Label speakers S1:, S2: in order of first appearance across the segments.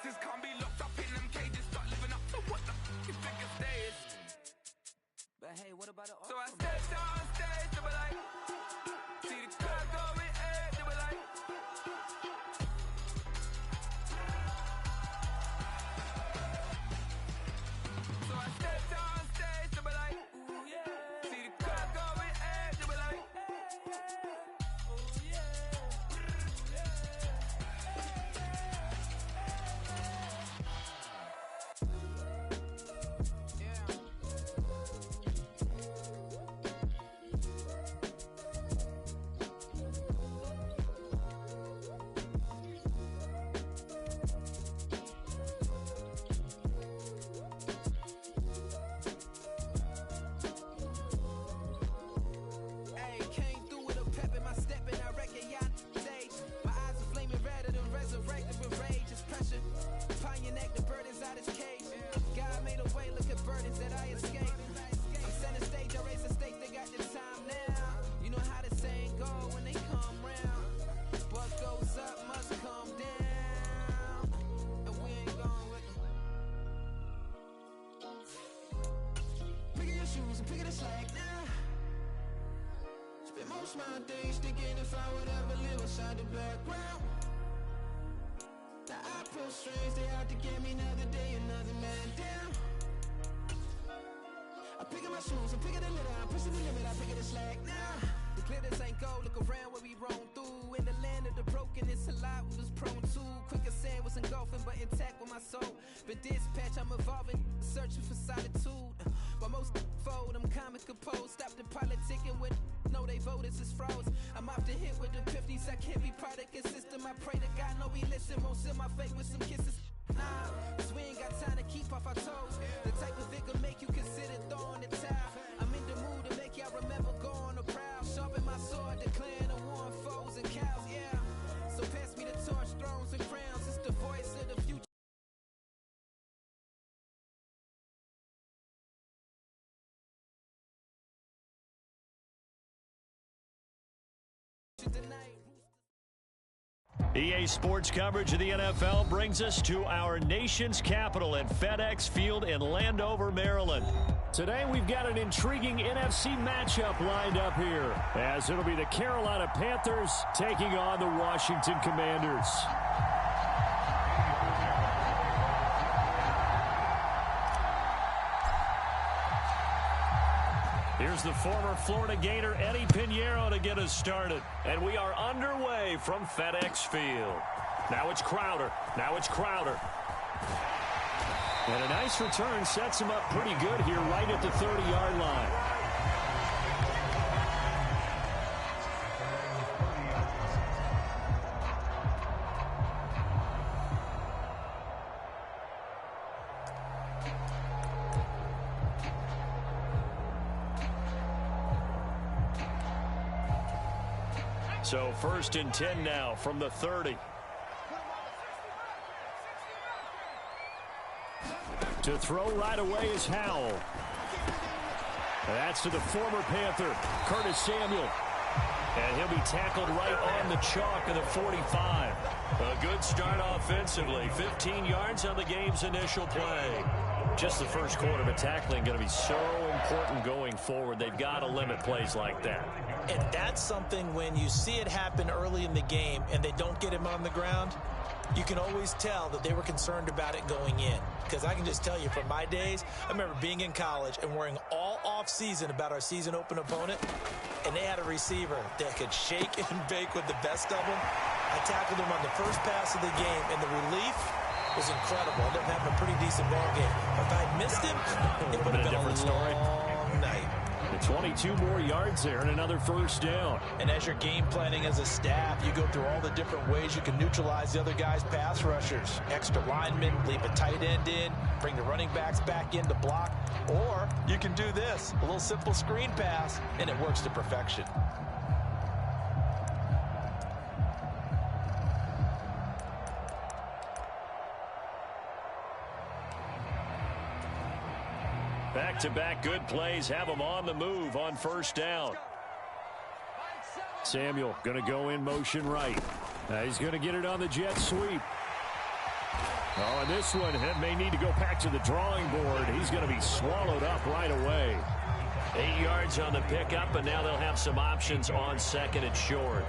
S1: gangsters can't be locked up in them cages. Start living up to what the f*** you think your stay is.
S2: But hey, what about the
S1: So I stepped on stage, they were like, see the crowd going ahead, they were like. So I stepped on stage, they were like, ooh yeah. See the crowd going ahead, they were like, ooh yeah.
S3: Most my days thinking if I would ever live inside the background. Now I feel strange, they out to get me another day, another man down. I'm picking my shoes, I'm picking the litter, I'm pushing the limit, I'm picking the slack now.
S2: The clear this ain't gold, look around where we roam through. In the land of the broken, it's a lot we was prone to. Quicker sand was engulfing, but intact with my soul. Been dispatched, I'm evolving, searching for solitude. While most fold, I'm comic composed. Stop the politicking with no, they voters is froze. I'm off the hit with the 50s, I can't be product and system. I pray to God, no, we listen. Won't seal my fate with some kisses. Nah, cause we ain't got time to keep off our toes. The type of vigor make you consider throwing the towel. I'm in the mood to make y'all remember going the proud. Sharpen my sword, declaring the war on foes and cows, yeah. So pass me the torch, thrones and crowns. It's the voice of the future.
S4: EA Sports coverage of the NFL brings us to our nation's capital at FedEx Field in Landover, Maryland. Today we've got an intriguing NFC matchup lined up here, as it'll be the Carolina Panthers taking on the Washington Commanders. Here's the former Florida Gator Eddie Pinheiro to get us started. And we are underway from FedEx Field. Now it's Crowder. And a nice return sets him up pretty good here right at the 30-yard line. So 1st and 10 now from the 30. To throw right away is Howell. That's to the former Panther, Curtis Samuel. And he'll be tackled right on the chalk of the 45. A good start offensively. 15 yards on the game's initial play. Just the first quarter, but tackling going to be so important going forward. They've got to limit plays like that.
S5: And that's something when you see it happen early in the game and they don't get him on the ground, you can always tell that they were concerned about it going in. Because I can just tell you from my days, I remember being in college and worrying all off-season about our season open opponent, and they had a receiver that could shake and bake with the best of them. I tackled him on the first pass of the game, and the relief was incredible. I ended up having a pretty decent ball game. If I had missed him, it would have been a different story. Long night.
S4: The 22 more yards there and another first down.
S5: And as you're game planning as a staff, you go through all the different ways you can neutralize the other guy's pass rushers. Extra linemen, leave a tight end in, bring the running backs back in to block. Or you can do this, a little simple screen pass, and it works to perfection.
S4: Back-to-back good plays have them on the move on first down. Samuel going to go in motion right. He's going to get it on the jet sweep. Oh, and this one may need to go back to the drawing board. He's going to be swallowed up right away. 8 yards on the pickup, and now they'll have some options on second and short.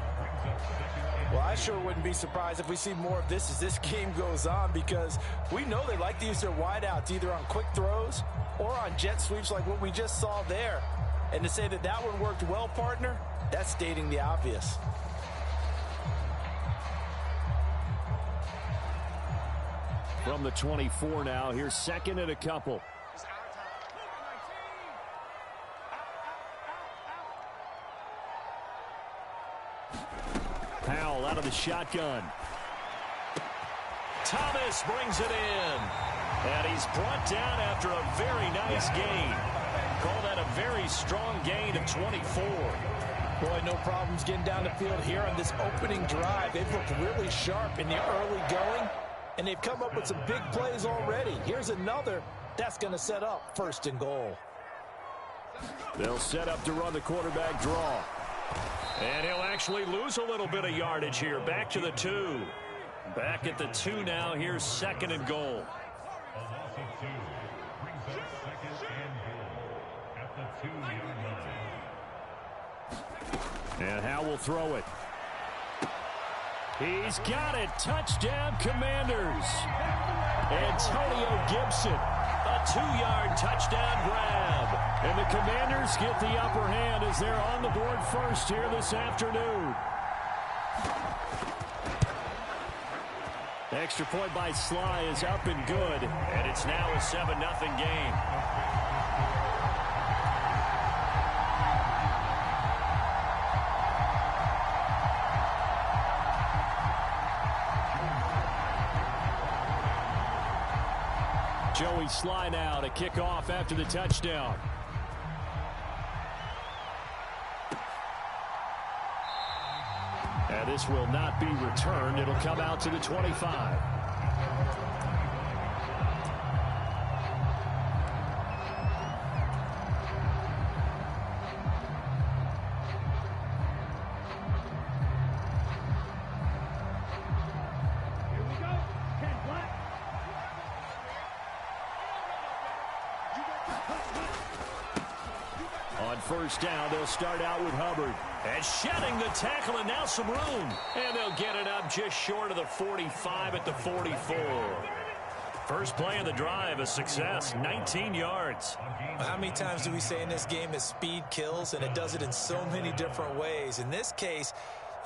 S5: Well, I sure wouldn't be surprised if we see more of this as this game goes on, because we know they like to use their wideouts either on quick throws or on jet sweeps like what we just saw there. And to say that that one worked well, partner, that's stating the obvious.
S4: From the 24 now, here's second and a couple. Powell out of the shotgun. Thomas brings it in. And he's brought down after a very nice gain. Call that a very strong gain of 24.
S5: Boy, no problems getting down the field here on this opening drive. They've looked really sharp in the early going, and they've come up with some big plays already. Here's another that's going to set up first and goal.
S4: They'll set up to run the quarterback draw. And he'll actually lose a little bit of yardage here. Back to the 2. Back at the 2 now. Here's second and goal. And Howe will throw it. He's got it. Touchdown, Commanders. Antonio Gibson, a 2-yard touchdown grab. And the Commanders get the upper hand as they're on the board first here this afternoon. Extra point by Sly is up and good. And it's now a 7-0 game. Joey Sly now to kick off after the touchdown. And this will not be returned. It'll come out to the 25. First down, they'll start out with Hubbard. And shedding the tackle, and now some room. And they'll get it up just short of the 45 at the 44. First play of the drive, a success, 19 yards.
S5: How many times do we say in this game that speed kills, and it does it in so many different ways? In this case,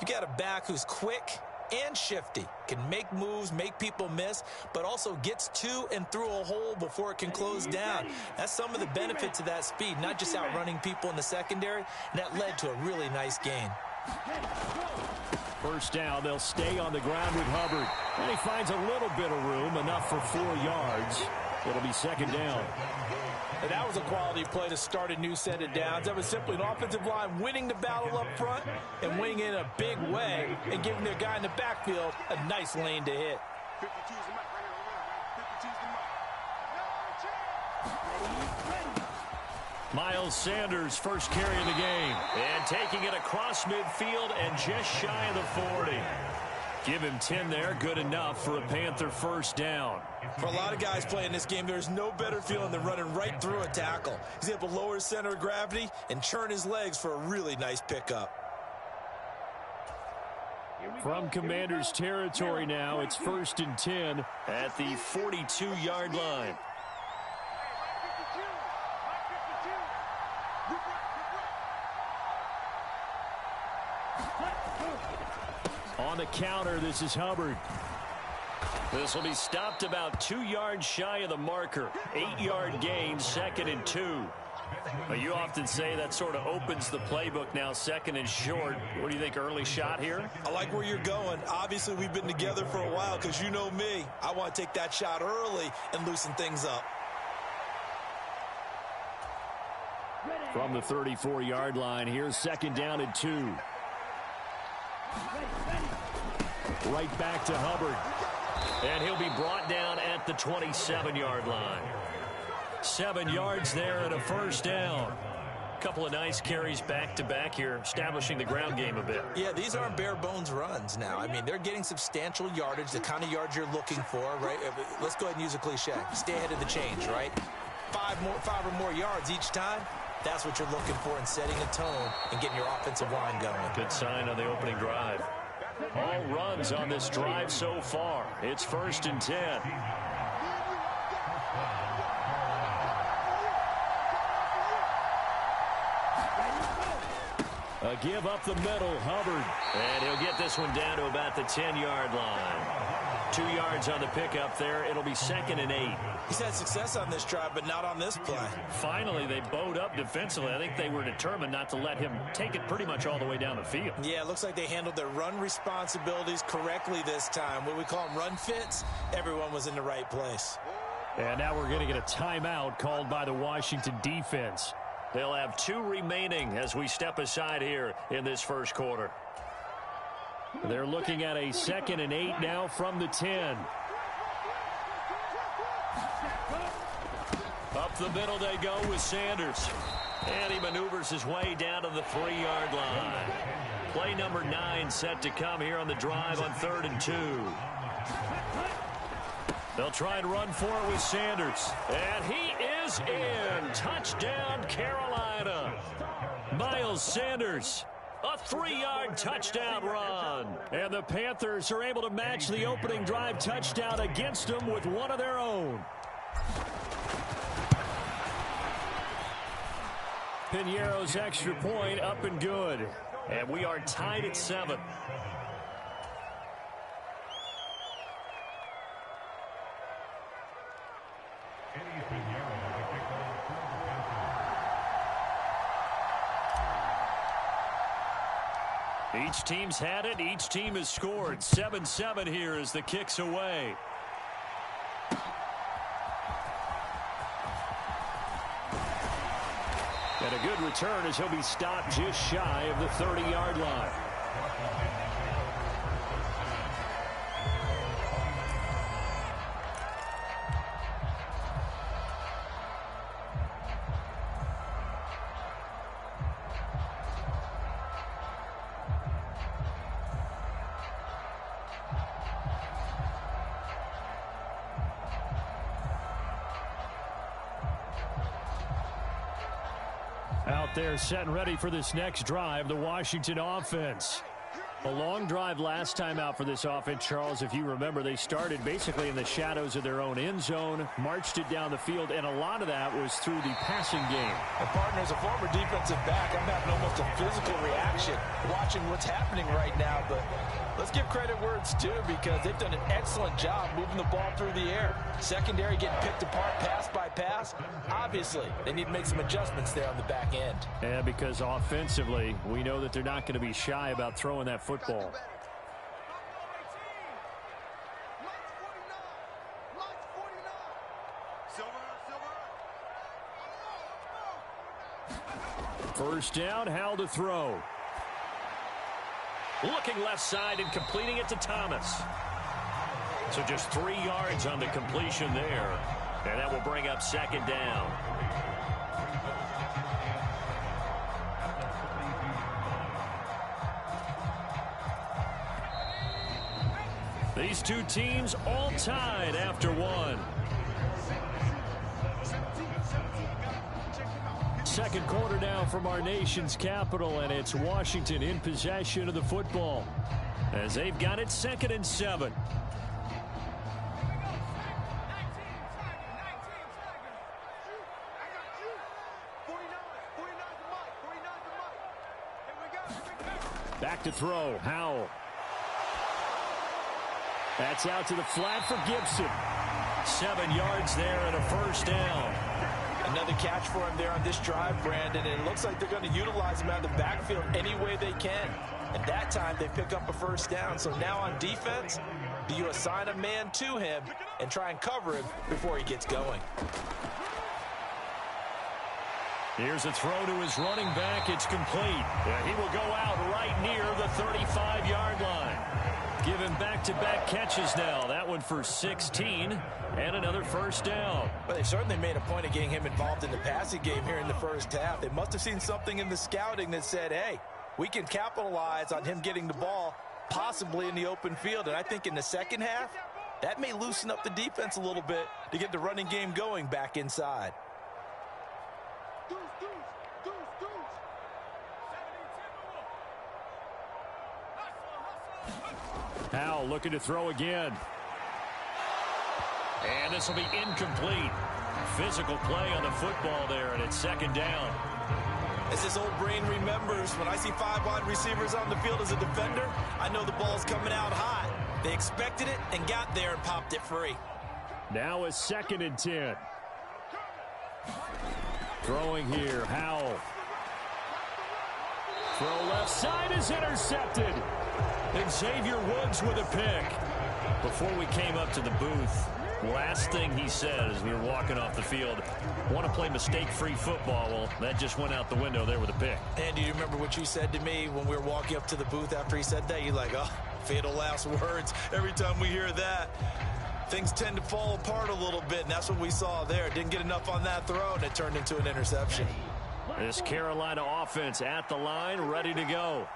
S5: you got a back who's quick and shifty, can make moves, make people miss, but also gets to and through a hole before it can close down. That's some of the benefits of that speed, not just outrunning people in the secondary, and that led to a really nice gain.
S4: First down, they'll stay on the ground with Hubbard. And he finds a little bit of room, enough for 4 yards. It'll be second down.
S5: And that was a quality play to start a new set of downs. That was simply an offensive line winning the battle up front and winning in a big way and giving their guy in the backfield a nice lane to hit.
S4: Miles Sanders, first carry of the game. And taking it across midfield and just shy of the 40. Give him 10 there, good enough for a Panther first down.
S5: For a lot of guys playing this game, there's no better feeling than running right through a tackle. He's able to lower his center of gravity and churn his legs for a really nice pickup.
S4: From Commanders territory now, it's 1st and 10 at the 42-yard line. On the counter, this is Hubbard. This will be stopped about 2 yards shy of the marker. 8-yard gain, 2nd and 2. But you often say that sort of opens the playbook now, 2nd and short. What do you think, early shot here?
S5: I like where you're going. Obviously, we've been together for a while because you know me. I want to take that shot early and loosen things up.
S4: From the 34-yard line, here's 2nd down and 2. Right back to Hubbard. And he'll be brought down at the 27-yard line. 7 yards there and a first down. Couple of nice carries back-to-back here, establishing the ground game a bit.
S5: Yeah, these aren't bare-bones runs now. I mean, they're getting substantial yardage, the kind of yards you're looking for, right? Let's go ahead and use a cliche. Stay ahead of the change, right? Five or more yards each time. That's what you're looking for in setting a tone and getting your offensive line going.
S4: Good sign on the opening drive. All runs on this drive so far. It's 1st and 10. A give up the middle, Hubbard. And he'll get this one down to about the 10-yard line. 2 yards on the pickup there. It'll be 2nd and 8.
S5: He's had success on this drive, but not on this play.
S4: Finally, they bowed up defensively. I think they were determined not to let him take it pretty much all the way down the field.
S5: Yeah, it looks like they handled their run responsibilities correctly this time. What we call them run fits, everyone was in the right place.
S4: And now we're going to get a timeout called by the Washington defense. They'll have 2 remaining as we step aside here in this first quarter. They're looking at a 2nd and 8 now from the 10. Up the middle they go with Sanders. And he maneuvers his way down to the 3-yard line. Play number 9 set to come here on the drive on 3rd and 2. They'll try and run for it with Sanders. And he is in. Touchdown, Carolina. Miles Sanders. A 3-yard touchdown run. And the Panthers are able to match the opening drive touchdown against them with one of their own. Piñeiro's extra point up and good. And we are tied at 7. Each team's had it. Each team has scored. 7-7 here as the kick's away. And a good return as he'll be stopped just shy of the 30-yard line. Out there set and ready for this next drive, the Washington offense. A long drive last time out for this offense, Charles. If you remember, they started basically in the shadows of their own end zone, marched it down the field, and a lot of that was through the passing game.
S5: And partner, as a former defensive back, I'm having almost a physical reaction watching what's happening right now. But let's give credit where it's due, because they've done an excellent job moving the ball through the air. Secondary getting picked apart pass by pass. Obviously, they need to make some adjustments there on the back end.
S4: Yeah, because offensively, we know that they're not going to be shy about throwing that football. First down, Howell to throw. Looking left side and completing it to Thomas. So just 3 yards on the completion there. And that will bring up 2nd down. These two teams all tied after one. Second quarter now from our nation's capital, and it's Washington in possession of the football as they've got it 2nd and 7. Back to throw, Howell. That's out to the flat for Gibson. 7 yards there and a first down.
S5: Another catch for him there on this drive, Brandon, and it looks like they're going to utilize him out of the backfield any way they can. And that time they pick up a first down. So now on defense, do you assign a man to him and try and cover him before he gets going?
S4: Here's a throw to his running back. It's complete. Yeah, he will go out right near the 35-yard line. Give him back-to-back catches now. That one for 16 and another first down.
S5: Well, they certainly made a point of getting him involved in the passing game here in the first half. They must have seen something in the scouting that said, hey, we can capitalize on him getting the ball possibly in the open field. And I think in the second half, that may loosen up the defense a little bit to get the running game going back inside.
S4: Howell looking to throw again. And this will be incomplete. Physical play on the football there, and it's second down.
S5: As this old brain remembers, when I see 5 wide receivers on the field as a defender, I know the ball's coming out hot. They expected it and got there and popped it free.
S4: Now a 2nd and 10. Throwing here, Howell. Throw left side is intercepted. And Xavier Woods with a pick. Before we came up to the booth, last thing he said as we were walking off the field, want to play mistake-free football. Well, that just went out the window there with a pick.
S5: And do you remember what you said to me when we were walking up to the booth after he said that? You're like, oh, fatal last words. Every time we hear that, things tend to fall apart a little bit, and that's what we saw there. Didn't get enough on that throw, and it turned into an interception.
S4: This Carolina offense at the line, ready to go.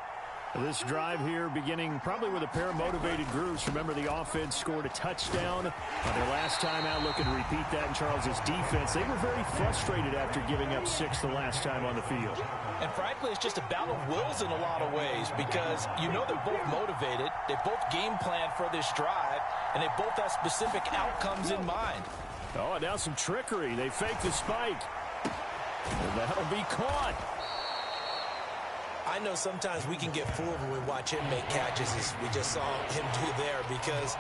S4: This drive here beginning probably with a pair of motivated groups. Remember, the offense scored a touchdown on their last time out. Looking to repeat that in Charles's defense. They were very frustrated after giving up 6 the last time on the field.
S5: And frankly, it's just a battle of wills in a lot of ways because you know they're both motivated. They both game plan for this drive, and they both have specific outcomes in mind.
S4: Oh, and now some trickery. They fake the spike. And that'll be caught.
S5: I know sometimes we can get fooled when we watch him make catches as we just saw him do there because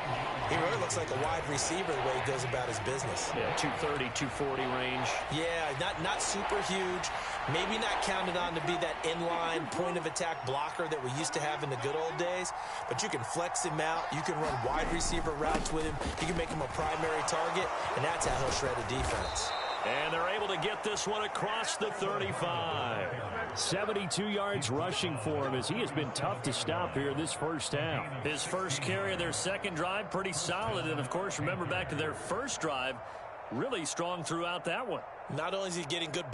S5: he really looks like a wide receiver the way he goes about his business.
S4: Yeah, 230, 240 range.
S5: Yeah, not super huge. Maybe not counted on to be that inline point-of-attack blocker that we used to have in the good old days, but you can flex him out. You can run wide receiver routes with him. You can make him a primary target, and that's how he'll shred a defense.
S4: And they're able to get this one across the 35. 72 yards rushing for him as he has been tough to stop here this first half. His first carry of their second drive, pretty solid. And, of course, remember back to their first drive, really strong throughout that one.
S5: Not only is he getting good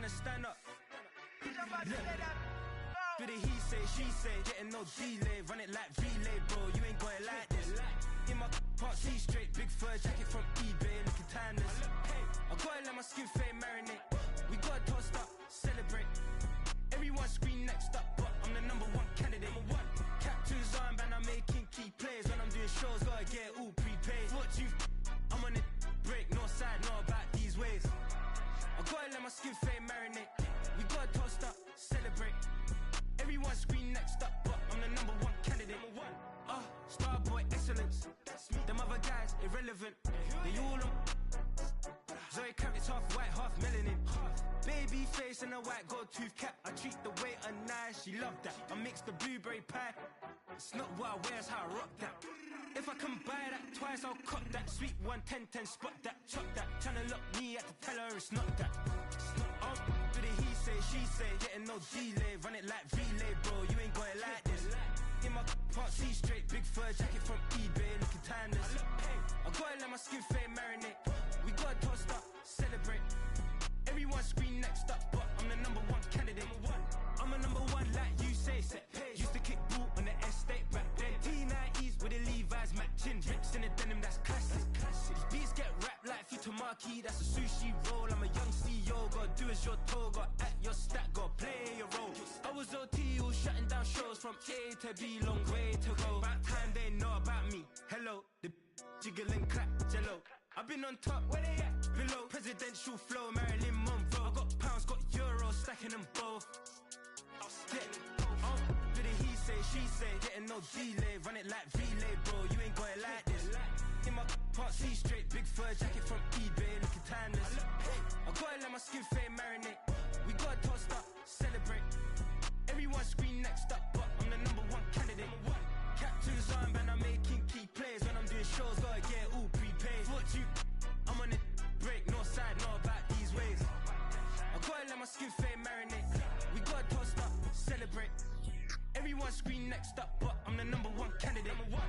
S2: Stand up. Do the he say, she say, getting no delay, run it like relay, bro. You ain't got it like this. In my can't see straight, big fur jacket from eBay, looking timeless. I gotta let my skin fade marinate. We gotta toast up, celebrate. Everyone scream next up, but I'm the #1 candidate. Captain's armband, I'm making key plays. When I'm doing shows, gotta get it all prepaid. What you? I'm on it break, no side, no about these ways. I gotta let my skin fade marinate. We gotta toast up, celebrate. Everyone scream next up, but I'm the #1 candidate. Starboy excellence. Them other guys irrelevant. They all on. Zoe Kravitz half white, half melanin. Baby face and a white gold tooth cap. I treat the waiter nice, she love that. I mix the blueberry pie. It's not what I wear, it's how I rock that. If I can buy that twice, I'll cut that. Sweet 110, spot that, chop that. Tryna lock me at the tell her it's not that. Do the he say, she say, getting no delay, run it like relay, bro. You ain't got it like this. In my can't see straight, big fur jacket from eBay, looking timeless. I gotta let my skin fade marinate. We gotta toast up, celebrate. Everyone scream next up, but I'm the #1 candidate. I'm a #1 lad.
S1: What's your toga? At your stat, got play your role. I was OT, all shutting down shows from A to B, long way to go. About time they know about me. Hello, the jiggle and clap, jello. I've been on top, where they at? Below, presidential flow, Marilyn Monroe. I got pounds, got euros, stacking them both. Did it he say, she say, getting no delay, run it like relay, bro. You ain't got it like this. In my part C straight, big fur jacket from eBay, looking timeless. I gotta let my skin fade marinate. We gotta toast up, celebrate. Everyone scream next up, but I'm the #1 candidate. Captain's armband, I'm making key plays. When I'm doing shows, gotta get all prepaid. What you? I'm on it, break, no side, no about these ways. I gotta let my skin fade marinate. We gotta toast up, celebrate. Everyone scream next up, but I'm the #1 candidate. #1.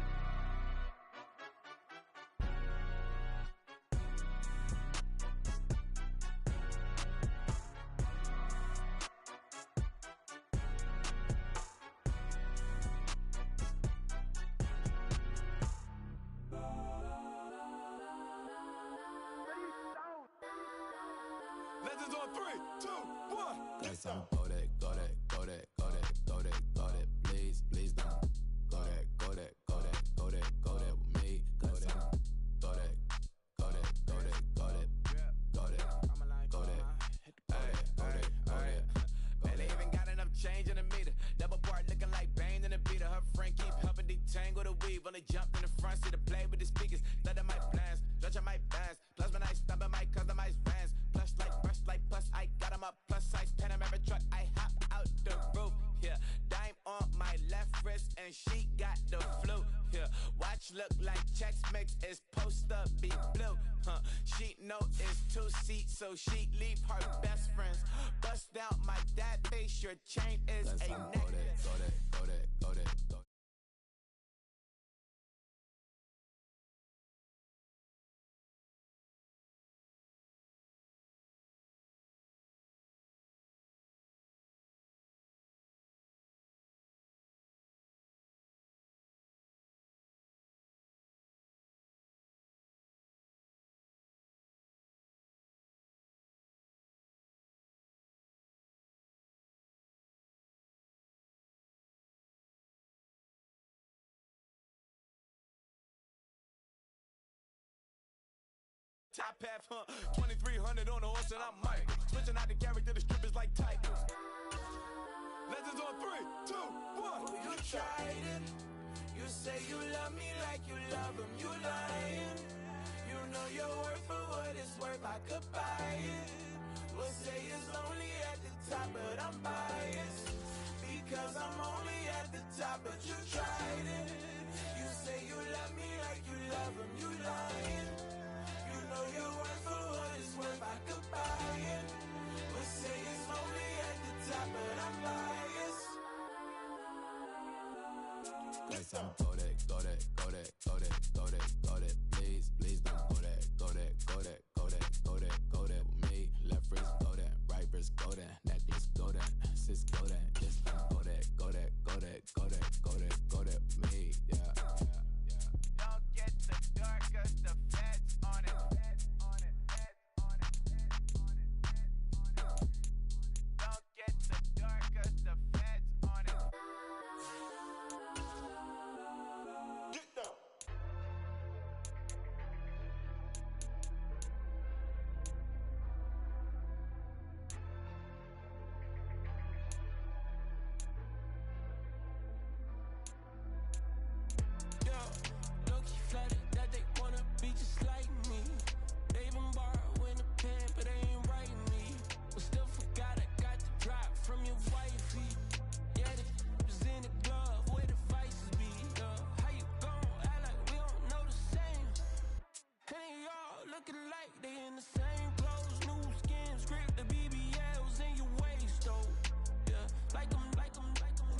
S1: Legends on 3, 2, 1.
S3: Got some go that, go that, go that, go that, go that, go that. Please, please don't. Go that, go that, go that, go that, go that with me. Go that, go that, go that, go that, go that, go that, go that, go that.
S1: Man, they even got enough change in the meter. Double part looking like Bane in the beater. Her friend keep helping detangle the weave. Only jumped in the front seat to play with the speakers. Let my plans, stretch my bands. Plus when I stop at my customized vans. Plus like brush like plus I got 'em up. Plus size Panamera truck. I hop out the roof. Yeah, dime on my left wrist and she got the flu. Yeah, watch look like checks mix is post up be blue. She know it's 2 seats, so she leave her best friends. Bust down my dad face. Your chain is a necklace.
S3: Go that, go that, go that, go that.
S1: Top half, 2300 on the horse and I'm Mike. Switching out the character, the strippers like Tigers. Legends on 3, 2, 1.
S3: Oh, you tried it. You say you love me like you love him. You lying. You know your worth for what it's worth. I could buy it. We'll say it's lonely at the top, but I'm biased. Because I'm only at the top, but you tried it. You say you love me like you love him. You lying. You know your worth for what it's worth. I could buy it. We'll say it's only at the top, but I'm biased. Got some go that, go that, go that, go that, go that, go that. Please, please don't go that, go that, go that, go that, go that, go that with me. Left wrist go that, right wrist go that, necklace go that, sis go that, just go that, go that, go that, go that, go that, go that with me. Yeah.
S1: Don't get the dark, cause the feds on it. Don't get the dark, cause the feds on it. Get down.
S3: Yo, low-key flattered that they wanna be just like me. They been borrowing a pen, but they ain't writing me. But still forgot I got the drop from your wifey. Yeah, the was in the glove, where the vices be. How you gon' act like we don't know the same? And y'all looking like they in the same clothes, new skin, script, the BBLs in your waist, though. Yeah, like 'em,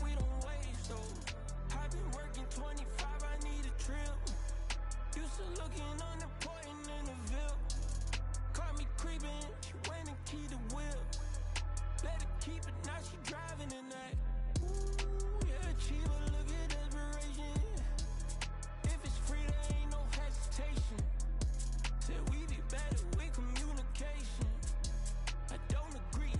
S3: we don't waste, though. I've been working 25, I need a trip. Used to looking unimportant in the Ville. Caught me creeping, she went and keyed the wheel. Let her keep it, now she driving in that. Ooh, yeah, achiever, look at desperation. If it's free, there ain't no hesitation. Said we be better with communication. I don't agree,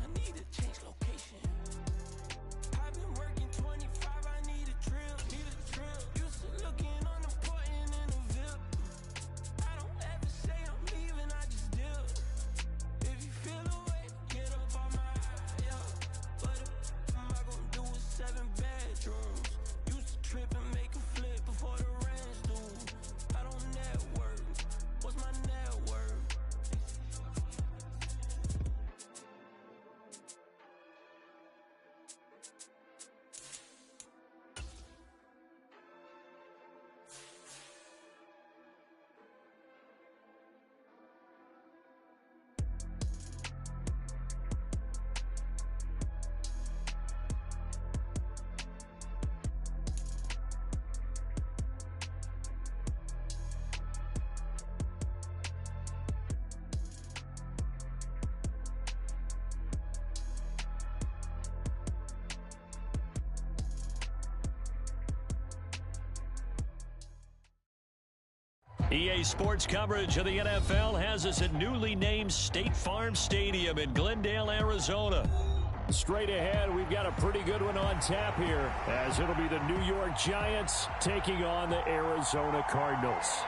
S4: EA Sports coverage of the NFL has us at newly named State Farm Stadium in Glendale, Arizona. Straight ahead, we've got a pretty good one on tap here, as it'll be the New York Giants taking on the Arizona Cardinals.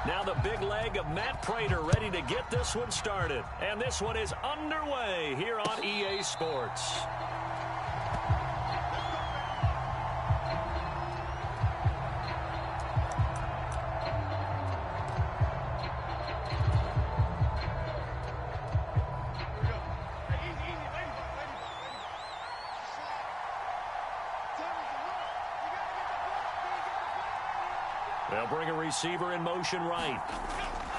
S4: Now the big leg of Matt Prater ready to get this one started. And this one is underway here on EA Sports. They'll bring a receiver in motion right.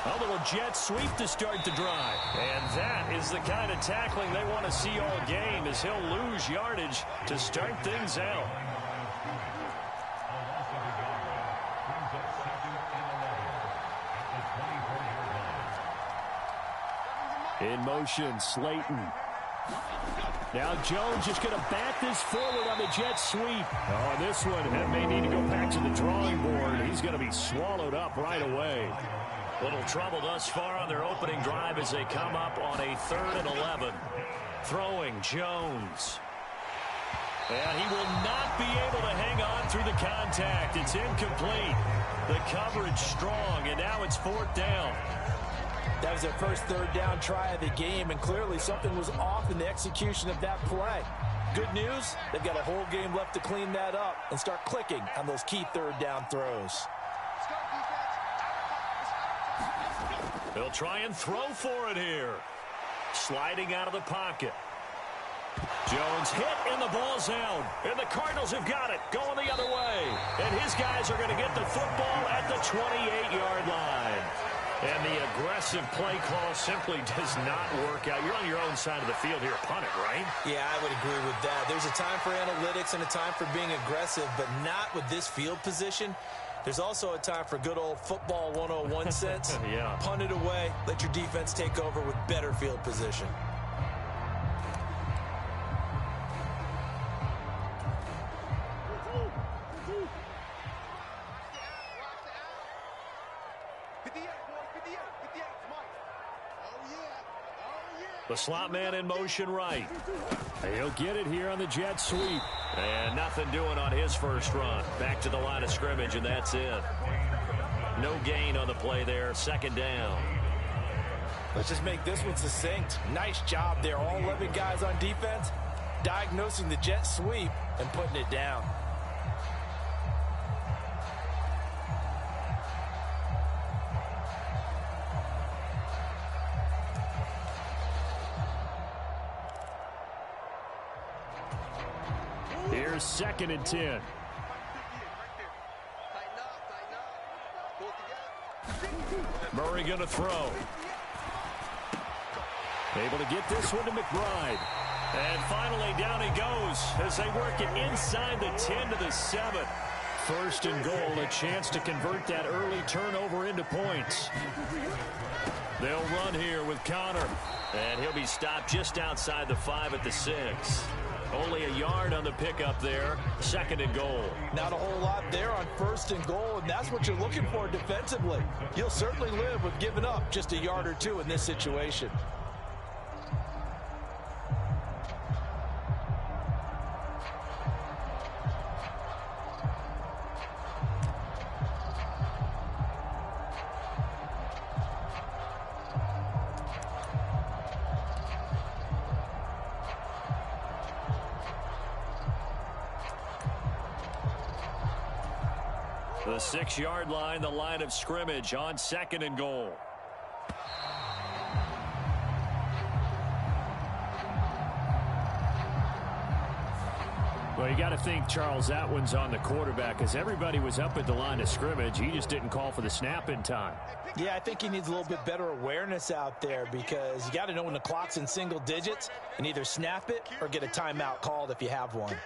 S4: A little jet sweep to start the drive. And that is the kind of tackling they want to see all game, as he'll lose yardage to start things out. In motion, Slayton. Now Jones just going to bat this forward on the jet sweep. Oh, this one may need to go back to the drawing board. He's going to be swallowed up right away. Little trouble thus far on their opening drive as they come up on a 3rd and 11. Throwing Jones. And he will not be able to hang on through the contact. It's incomplete. The coverage strong, and now it's 4th down.
S5: That was their first 3rd down try of the game, and clearly something was off in the execution of that play. Good news, they've got a whole game left to clean that up and start clicking on those key 3rd down throws.
S4: They'll try and throw for it here. Sliding out of the pocket. Jones hit, and the ball's out. And the Cardinals have got it, going the other way. And his guys are going to get the football at the 28-yard line. And the aggressive play call simply does not work out. You're on your own side of the field here. Punt it, right?
S5: Yeah, I would agree with that. There's a time for analytics and a time for being aggressive, but not with this field position. There's also a time for good old football 101 sense.
S4: Yeah.
S5: Punt it away. Let your defense take over with better field position.
S4: The slot man in motion right. He'll get it here on the jet sweep. And nothing doing on his first run. Back to the line of scrimmage, and that's it. No gain on the play there. 2nd down.
S5: Let's just make this one succinct. Nice job there. All 11 guys on defense diagnosing the jet sweep and putting it down.
S4: Here's 2nd and 10. Murray going to throw. Able to get this one to McBride. And finally down he goes as they work it inside the 10 to the 7. 1st and goal, a chance to convert that early turnover into points. They'll run here with Connor. And he'll be stopped just outside the 5 at the 6. Only a yard on the pickup there. 2nd and goal.
S5: Not a whole lot there on 1st and goal, and that's what you're looking for defensively. You'll certainly live with giving up just a yard or two in this situation.
S4: The 6-yard line, the line of scrimmage on 2nd and goal. Well, you got to think, Charles, that one's on the quarterback because everybody was up at the line of scrimmage. He just didn't call for the snap in time.
S5: Yeah, I think he needs a little bit better awareness out there because you got to know when the clock's in single digits and either snap it or get a timeout called if you have one.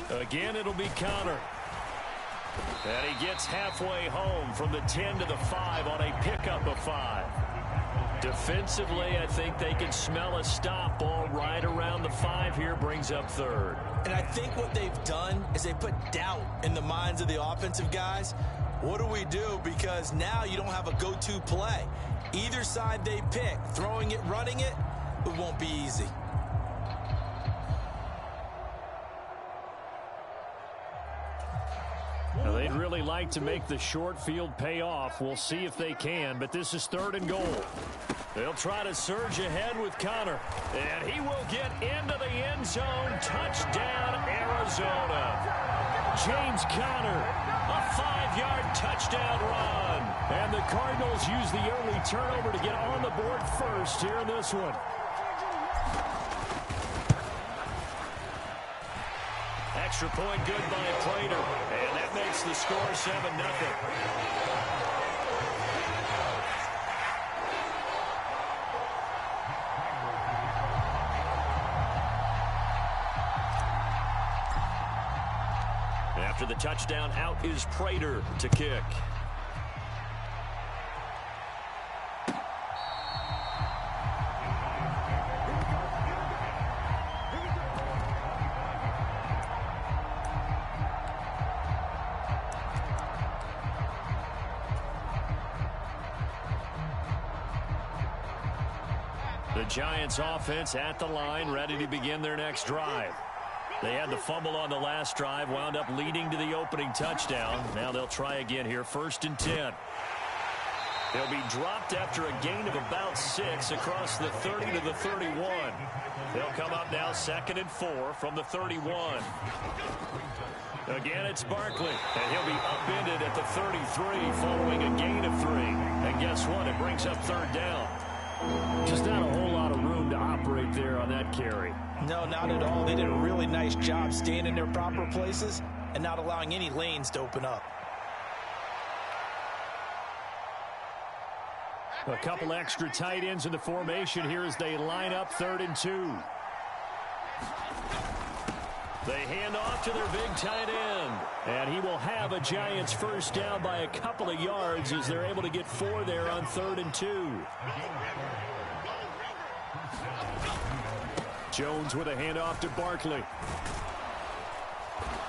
S4: Again, it'll be Connor. And he gets halfway home from the 10 to the 5 on a pickup of 5. Defensively, I think they can smell a stop ball right around the 5 here, brings up third.
S5: And I think what they've done is they put doubt in the minds of the offensive guys. What do we do? Because now you don't have a go-to play. Either side they pick, throwing it, running it, it won't be easy.
S4: Now, they'd really like to make the short field pay off. We'll see if they can, but this is 3rd and goal. They'll try to surge ahead with Connor. And he will get into the end zone. Touchdown, Arizona. James Conner, a 5-yard touchdown run. And the Cardinals use the early turnover to get on the board first here in this one. Extra point good by Prater. And that makes the score 7-0. After the touchdown, out is Prater to kick. The Giants offense at the line, ready to begin their next drive. They had the fumble on the last drive, wound up leading to the opening touchdown. Now they'll try again here, 1st and 10. They'll be dropped after a gain of about 6 across the 30 to the 31. They'll come up now 2nd and 4 from the 31. Again, it's Barkley, and he'll be upended at the 33 following a gain of 3. And guess what? It brings up 3rd down. Just not a whole lot of room to operate there on that carry.
S5: No, not at all. They did a really nice job staying in their proper places and not allowing any lanes to open up.
S4: A couple extra tight ends in the formation here as they line up 3rd and 2. They hand off to their big tight end. And he will have a Giants first down by a couple of yards as they're able to get 4 there on 3rd and 2. Jones with a handoff to Barkley.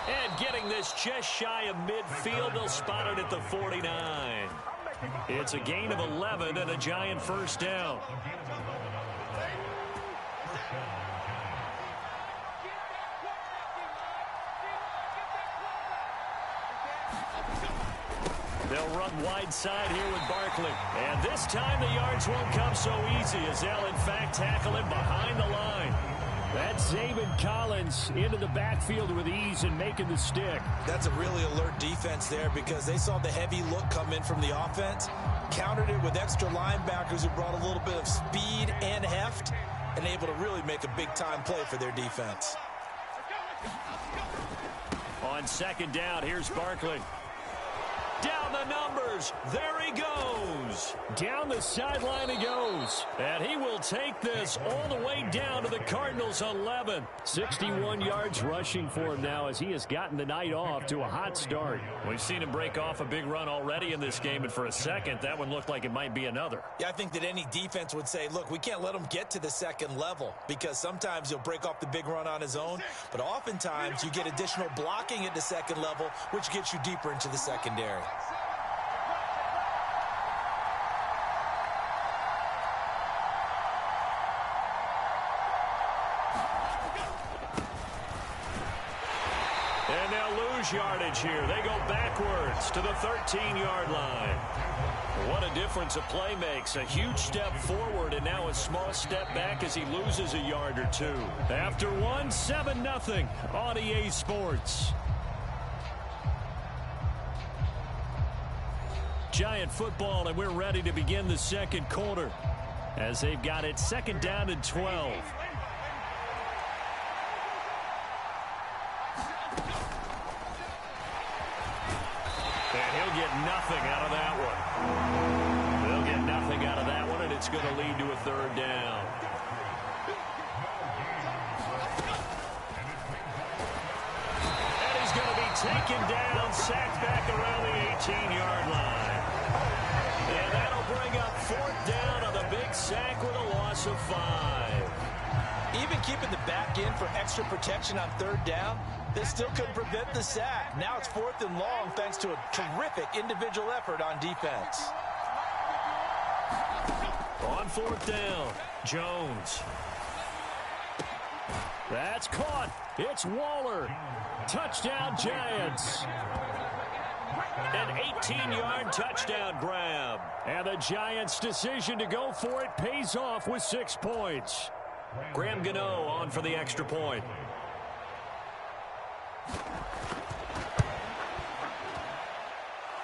S4: And getting this just shy of midfield, they'll spot it at the 49. It's a gain of 11 and a Giant first down. They'll run wide side here with Barkley. And this time the yards won't come so easy as they'll, in fact, tackle him behind the line. That's Zaven Collins into the backfield with ease and making the stick.
S5: That's a really alert defense there because they saw the heavy look come in from the offense, countered it with extra linebackers who brought a little bit of speed and heft, and able to really make a big-time play for their defense.
S4: On 2nd down, here's Barkley. Down the numbers. There he goes. Down the sideline he goes. And he will take this all the way down to the Cardinals' 11. 61 yards rushing for him now as he has gotten the night off to a hot start. We've seen him break off a big run already in this game, and for a second, that one looked like it might be another.
S5: Yeah, I think that any defense would say, look, we can't let him get to the 2nd level because sometimes he'll break off the big run on his own, but oftentimes you get additional blocking at the 2nd level, which gets you deeper into the secondary.
S4: And they'll lose yardage here. They go backwards to the 13-yard line. What a difference a play makes. A huge step forward and now a small step back as he loses a yard or 2. After one, 7-0 on EA Sports. Giant football, and we're ready to begin the 2nd quarter as they've got it 2nd down and 12. And he'll get nothing out of that one. They'll get nothing out of that one, and it's going to lead to a third down. And he's going to be taken down, sacked back around the 18-yard line. And that'll bring up fourth down on the big sack with a loss of 5.
S5: Even keeping the back in for extra protection on third down, they still couldn't prevent the sack. Now it's 4th and long thanks to a terrific individual effort on defense.
S4: On 4th down, Jones. That's caught. It's Waller. Touchdown, Giants. An 18-yard touchdown grab. And the Giants' decision to go for it pays off with 6 points. Graham Gano on for the extra point.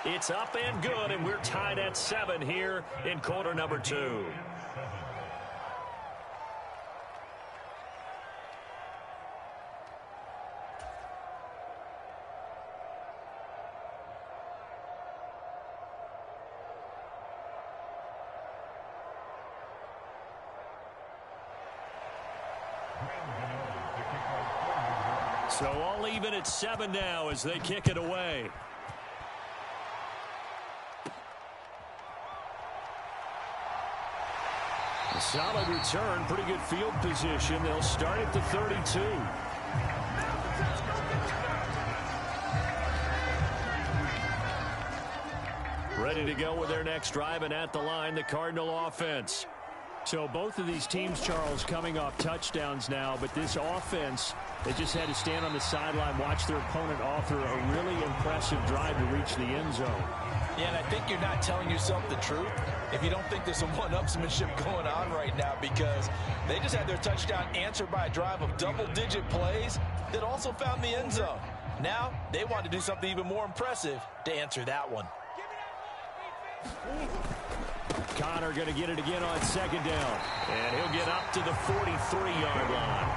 S4: It's up and good, and we're tied at 7 here in quarter number 2. So all even at 7 now as they kick it away. A solid return, pretty good field position. They'll start at the 32. Ready to go with their next drive, and at the line, the Cardinal offense. So both of these teams, Charles, coming off touchdowns now, but this offense, they just had to stand on the sideline, watch their opponent author a really impressive drive to reach the end zone.
S5: Yeah, and I think you're not telling yourself the truth if you don't think there's some one-upsmanship going on right now, because they just had their touchdown answered by a drive of double-digit plays that also found the end zone. Now, they want to do something even more impressive to answer that one.
S4: Connor going to get it again on 2nd down. And he'll get up to the 43-yard line.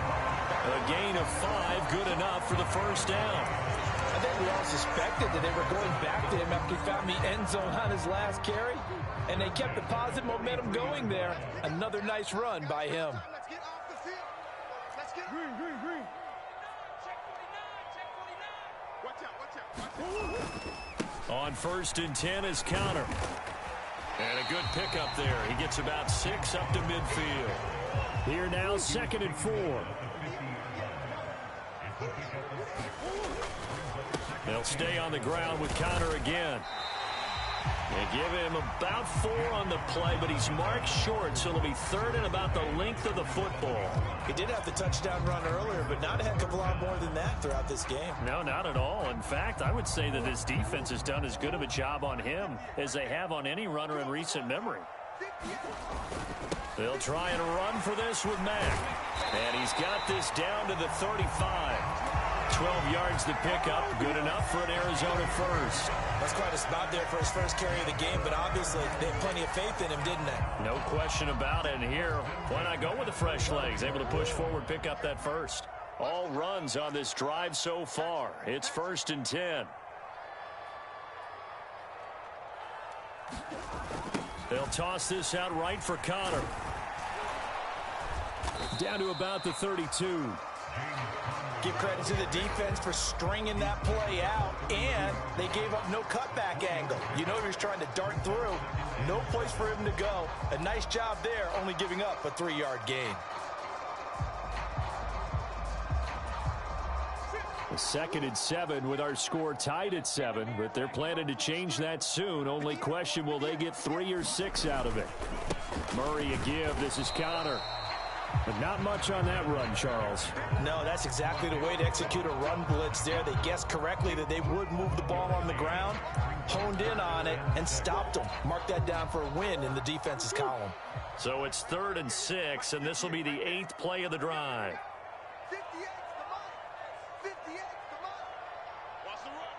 S4: A gain of 5, good enough for the first down.
S5: I think we all suspected that they were going back to him after he found the end zone on his last carry. And they kept the positive momentum going there. Another nice run by him.
S6: Let's get off the field. Let's get green. Check 49. Watch out.
S4: On 1st and 10 is Connor. And a good pickup there. He gets about 6 up to midfield. Here now, 2nd and 4. They'll stay on the ground with Connor again. They give him about 4 on the play, but he's marked short, so it'll be 3rd and about the length of the football.
S5: He did have the touchdown run earlier, but not a heck of a lot more than that throughout this game.
S4: No, not at all. In fact, I would say that this defense has done as good of a job on him as they have on any runner in recent memory. They'll try and run for this with Mack. And he's got this down to the 35. 12 yards to pick up. Good enough for an Arizona first.
S5: That's quite a spot there for his first carry of the game, but obviously they had plenty of faith in him, didn't they?
S4: No question about it. And here, why not go with the fresh legs? Able to push forward, pick up that first. All runs on this drive so far. It's 1st and 10. They'll toss this out right for Connor. Down to about the 32.
S5: Give credit to the defense for stringing that play out, and they gave up no cutback angle. You know he was trying to dart through. No place for him to go. A nice job there, only giving up a 3-yard gain.
S4: A 2nd and 7 with our score tied at 7, but they're planning to change that soon. Only question, will they get 3 or 6 out of it? Murray a give. This is Connor. But not much on that run, Charles.
S5: No, that's exactly the way to execute a run blitz there. They guessed correctly that they would move the ball on the ground, honed in on it, and stopped them. Mark that down for a win in the defense's column.
S4: So it's 3rd and 6, and this will be the 8th play of the drive.
S6: 58's the mark. 58's the mark. Watch the run.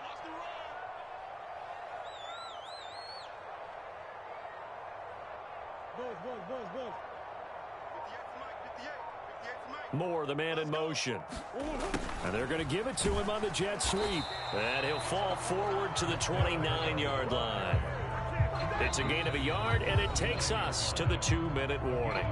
S6: Buzz.
S4: Moore, the man in motion. And they're going to give it to him on the jet sweep. And he'll fall forward to the 29-yard line. It's a gain of a yard, and it takes us to the 2-minute warning.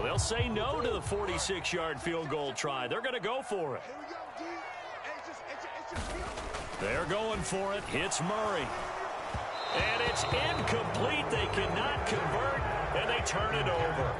S4: They'll say no to the 46-yard field goal try. They're going to go for it. They're going for it. Hits Murray. And it's incomplete. They cannot convert, and they turn it over.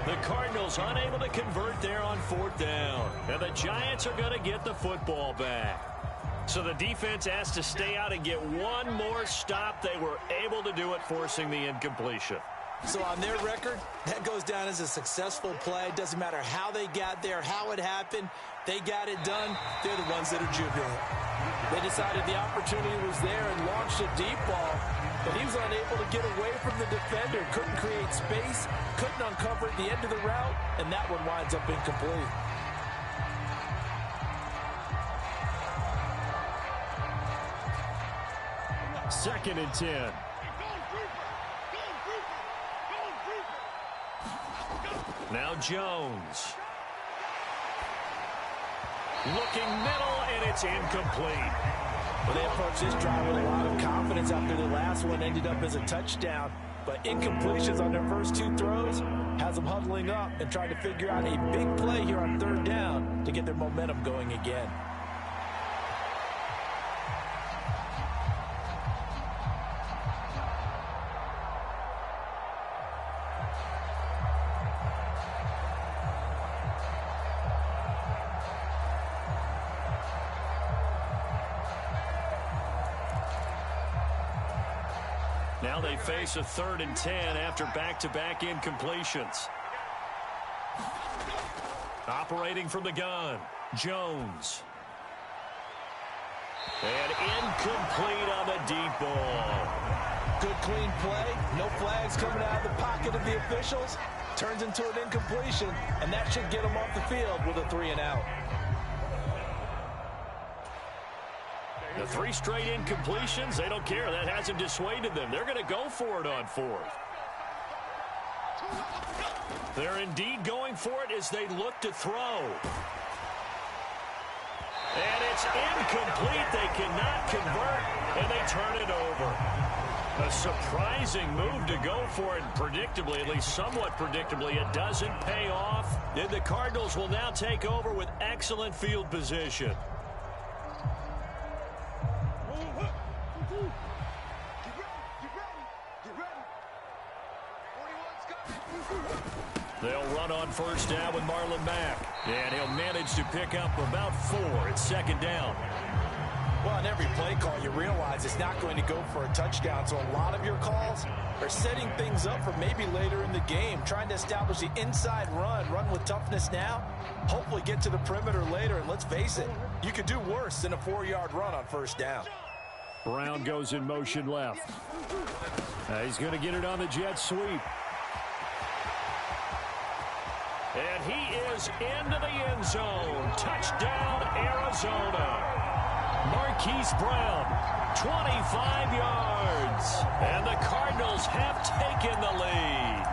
S4: The Cardinals unable to convert there on 4th down. And the Giants are going to get the football back. So the defense has to stay out and get one more stop. They were able to do it, forcing the incompletion.
S5: So on their record, that goes down as a successful play. Doesn't matter how they got there, how it happened. They got it done. They're the ones that are jubilant. They decided the opportunity was there and launched a deep ball, but he was unable to get away from the defender. Couldn't create space, couldn't uncover at the end of the route, and that one winds up incomplete.
S4: Second and 10. Now Jones. Looking middle, and it's incomplete.
S5: Well, they approached this drive with a lot of confidence after the last one ended up as a touchdown. But incompletions on their first 2 throws has them huddling up and trying to figure out a big play here on 3rd down to get their momentum going again.
S4: Now they face a 3rd and 10 after back-to-back incompletions. Operating from the gun, Jones. And incomplete on the deep ball.
S5: Good clean play, no flags coming out of the pocket of the officials. Turns into an incompletion, and that should get them off the field with a 3 and out.
S4: The 3 straight incompletions, they don't care. That hasn't dissuaded them. They're going to go for it on 4th. They're indeed going for it as they look to throw. And it's incomplete. They cannot convert, and they turn it over. A surprising move to go for it, and predictably, at least somewhat predictably, it doesn't pay off. Then the Cardinals will now take over with excellent field position. They'll run on 1st down with Marlon Mack. And he'll manage to pick up about 4 at 2nd down.
S5: Well, on every play call, you realize it's not going to go for a touchdown. So a lot of your calls are setting things up for maybe later in the game, trying to establish the inside run with toughness now, hopefully get to the perimeter later. And let's face it, you could do worse than a 4-yard run on 1st down.
S4: Brown goes in motion left. He's going to get it on the jet sweep. And he is into the end zone. Touchdown, Arizona. Marquise Brown, 25 yards. And the Cardinals have taken the lead.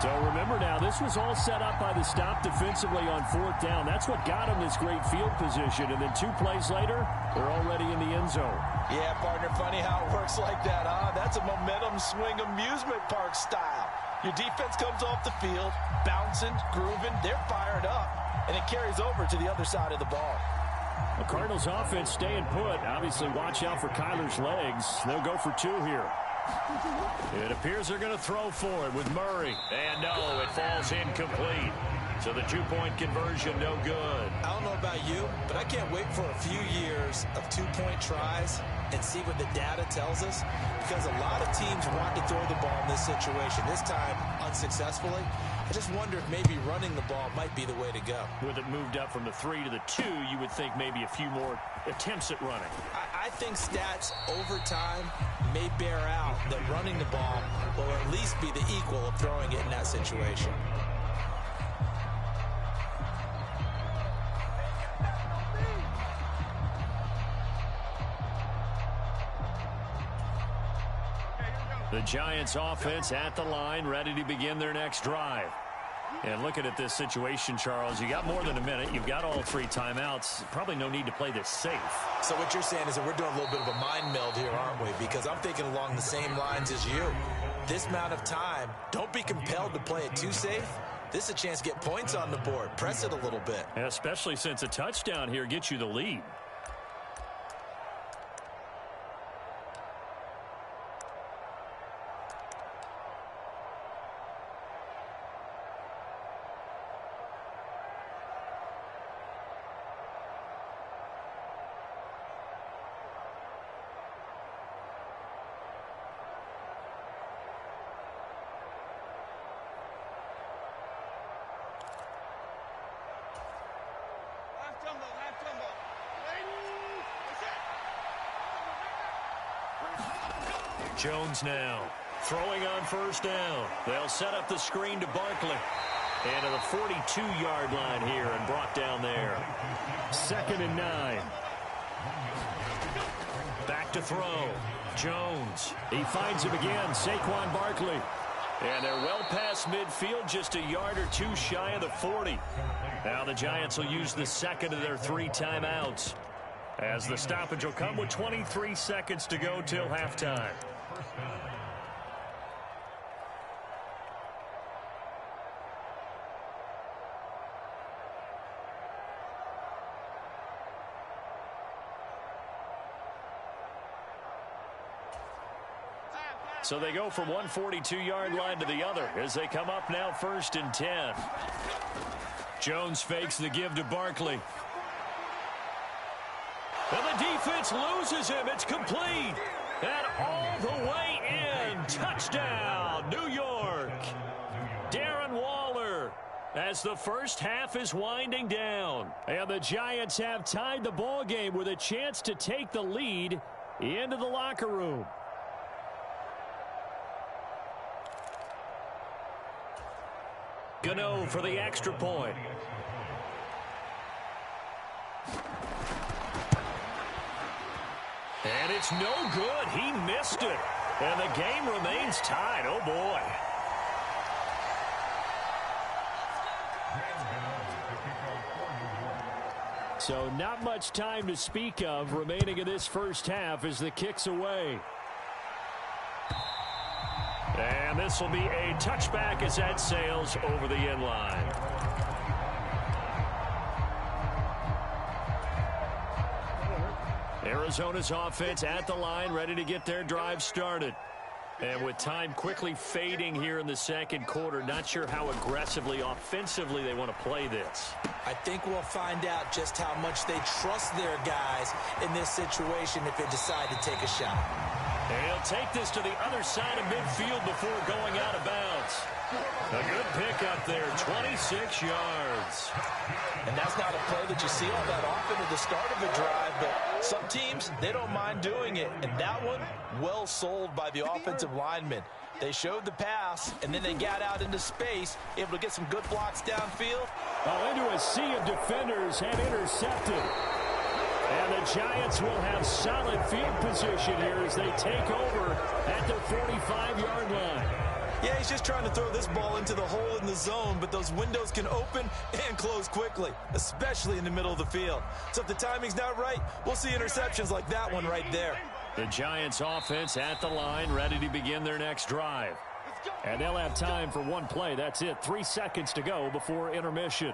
S4: So remember now, this was all set up by the stop defensively on 4th down. That's what got them this great field position. And then 2 plays later, they're already in the end zone.
S5: Yeah, partner, funny how it works like that, huh? That's a momentum swing amusement park style. Your defense comes off the field, bouncing, grooving, they're fired up, and it carries over to the other side of the ball.
S4: The Cardinals offense staying put. Obviously, watch out for Kyler's legs. They'll go for 2 here. It appears they're going to throw for it with Murray. And no, it falls incomplete. So the 2-point conversion, no good.
S5: I don't know about you, but I can't wait for a few years of 2-point tries and see what the data tells us, because a lot of teams want to throw the ball in this situation, this time unsuccessfully. I just wonder if maybe running the ball might be the way to go.
S4: With it moved up from the 3 to the 2, you would think maybe a few more attempts at running.
S5: I think stats over time may bear out that running the ball will at least be the equal of throwing it in that situation.
S4: The Giants offense at the line, ready to begin their next drive. And looking at this situation, Charles, you got more than a minute. You've got all 3 timeouts. Probably no need to play this safe.
S5: So what you're saying is that we're doing a little bit of a mind meld here, aren't we? Because I'm thinking along the same lines as you. This amount of time, don't be compelled to play it too safe. This is a chance to get points on the board. Press it a little bit.
S4: And especially since a touchdown here gets you the lead. Jones now throwing on first down. They'll set up the screen to Barkley. And to the 42-yard line here and brought down there. 2nd and 9. Back to throw. Jones. He finds him again. Saquon Barkley. And they're well past midfield, just a yard or 2 shy of the 40. Now the Giants will use the second of their 3 timeouts, as the stoppage will come with 23 seconds to go till halftime. So they go from one 42-yard line to the other as they come up now 1st and 10. Jones fakes the give to Barkley. And the defense loses him. It's complete. And all the way in. Touchdown, New York. Darren Waller, as the first half is winding down. And the Giants have tied the ball game with a chance to take the lead into the locker room. Gano for the extra point. And it's no good. He missed it. And the game remains tied. Oh, boy. So not much time to speak of remaining in this first half as the kick's away. And this will be a touchback as that sails over the end line. Arizona's offense at the line, ready to get their drive started. And with time quickly fading here in the second quarter, not sure how aggressively, offensively they want to play this.
S5: I think we'll find out just how much they trust their guys in this situation if they decide to take a shot.
S4: And he'll take this to the other side of midfield before going out of bounds. A good pick up there, 26 yards.
S5: And that's not a play that you see all that often at the start of a drive, but some teams, they don't mind doing it. And that one, well sold by the offensive lineman. They showed the pass, and then they got out into space, able to get some good blocks downfield.
S4: Into a sea of defenders and intercepted. And the Giants will have solid field position here as they take over at the 45-yard line.
S5: Yeah, he's just trying to throw this ball into the hole in the zone, but those windows can open and close quickly, especially in the middle of the field. So if the timing's not right, we'll see interceptions like that one right there.
S4: The Giants offense at the line, ready to begin their next drive. And they'll have time for one play. That's it. 3 seconds to go before intermission.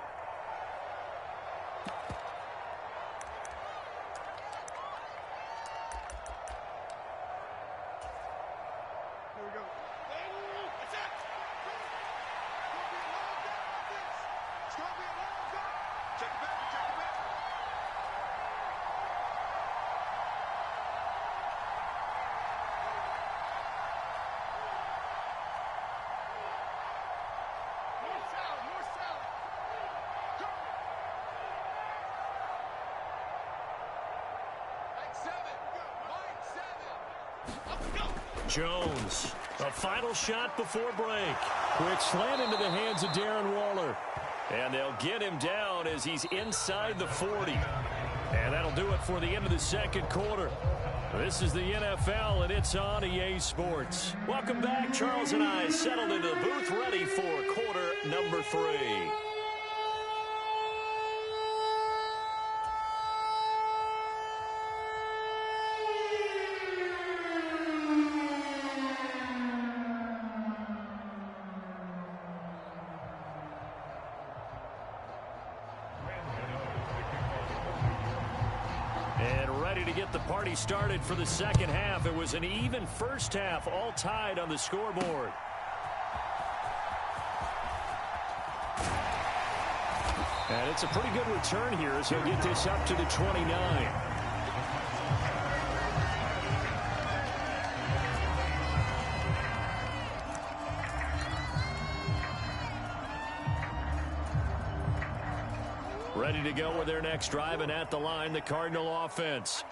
S4: Jones, a final shot before break. Quick slant into the hands of Darren Waller. And they'll get him down as he's inside the 40. And that'll do it for the end of the second quarter. This is the NFL, and it's on EA Sports. Welcome back. Charles and I settled into the booth, ready for quarter number 3. To get the party started for the second half. It was an even first half, all tied on the scoreboard. And it's a pretty good return here as he'll get this up to the 29. Ready to go with their next drive, and at the line, the Cardinal offense.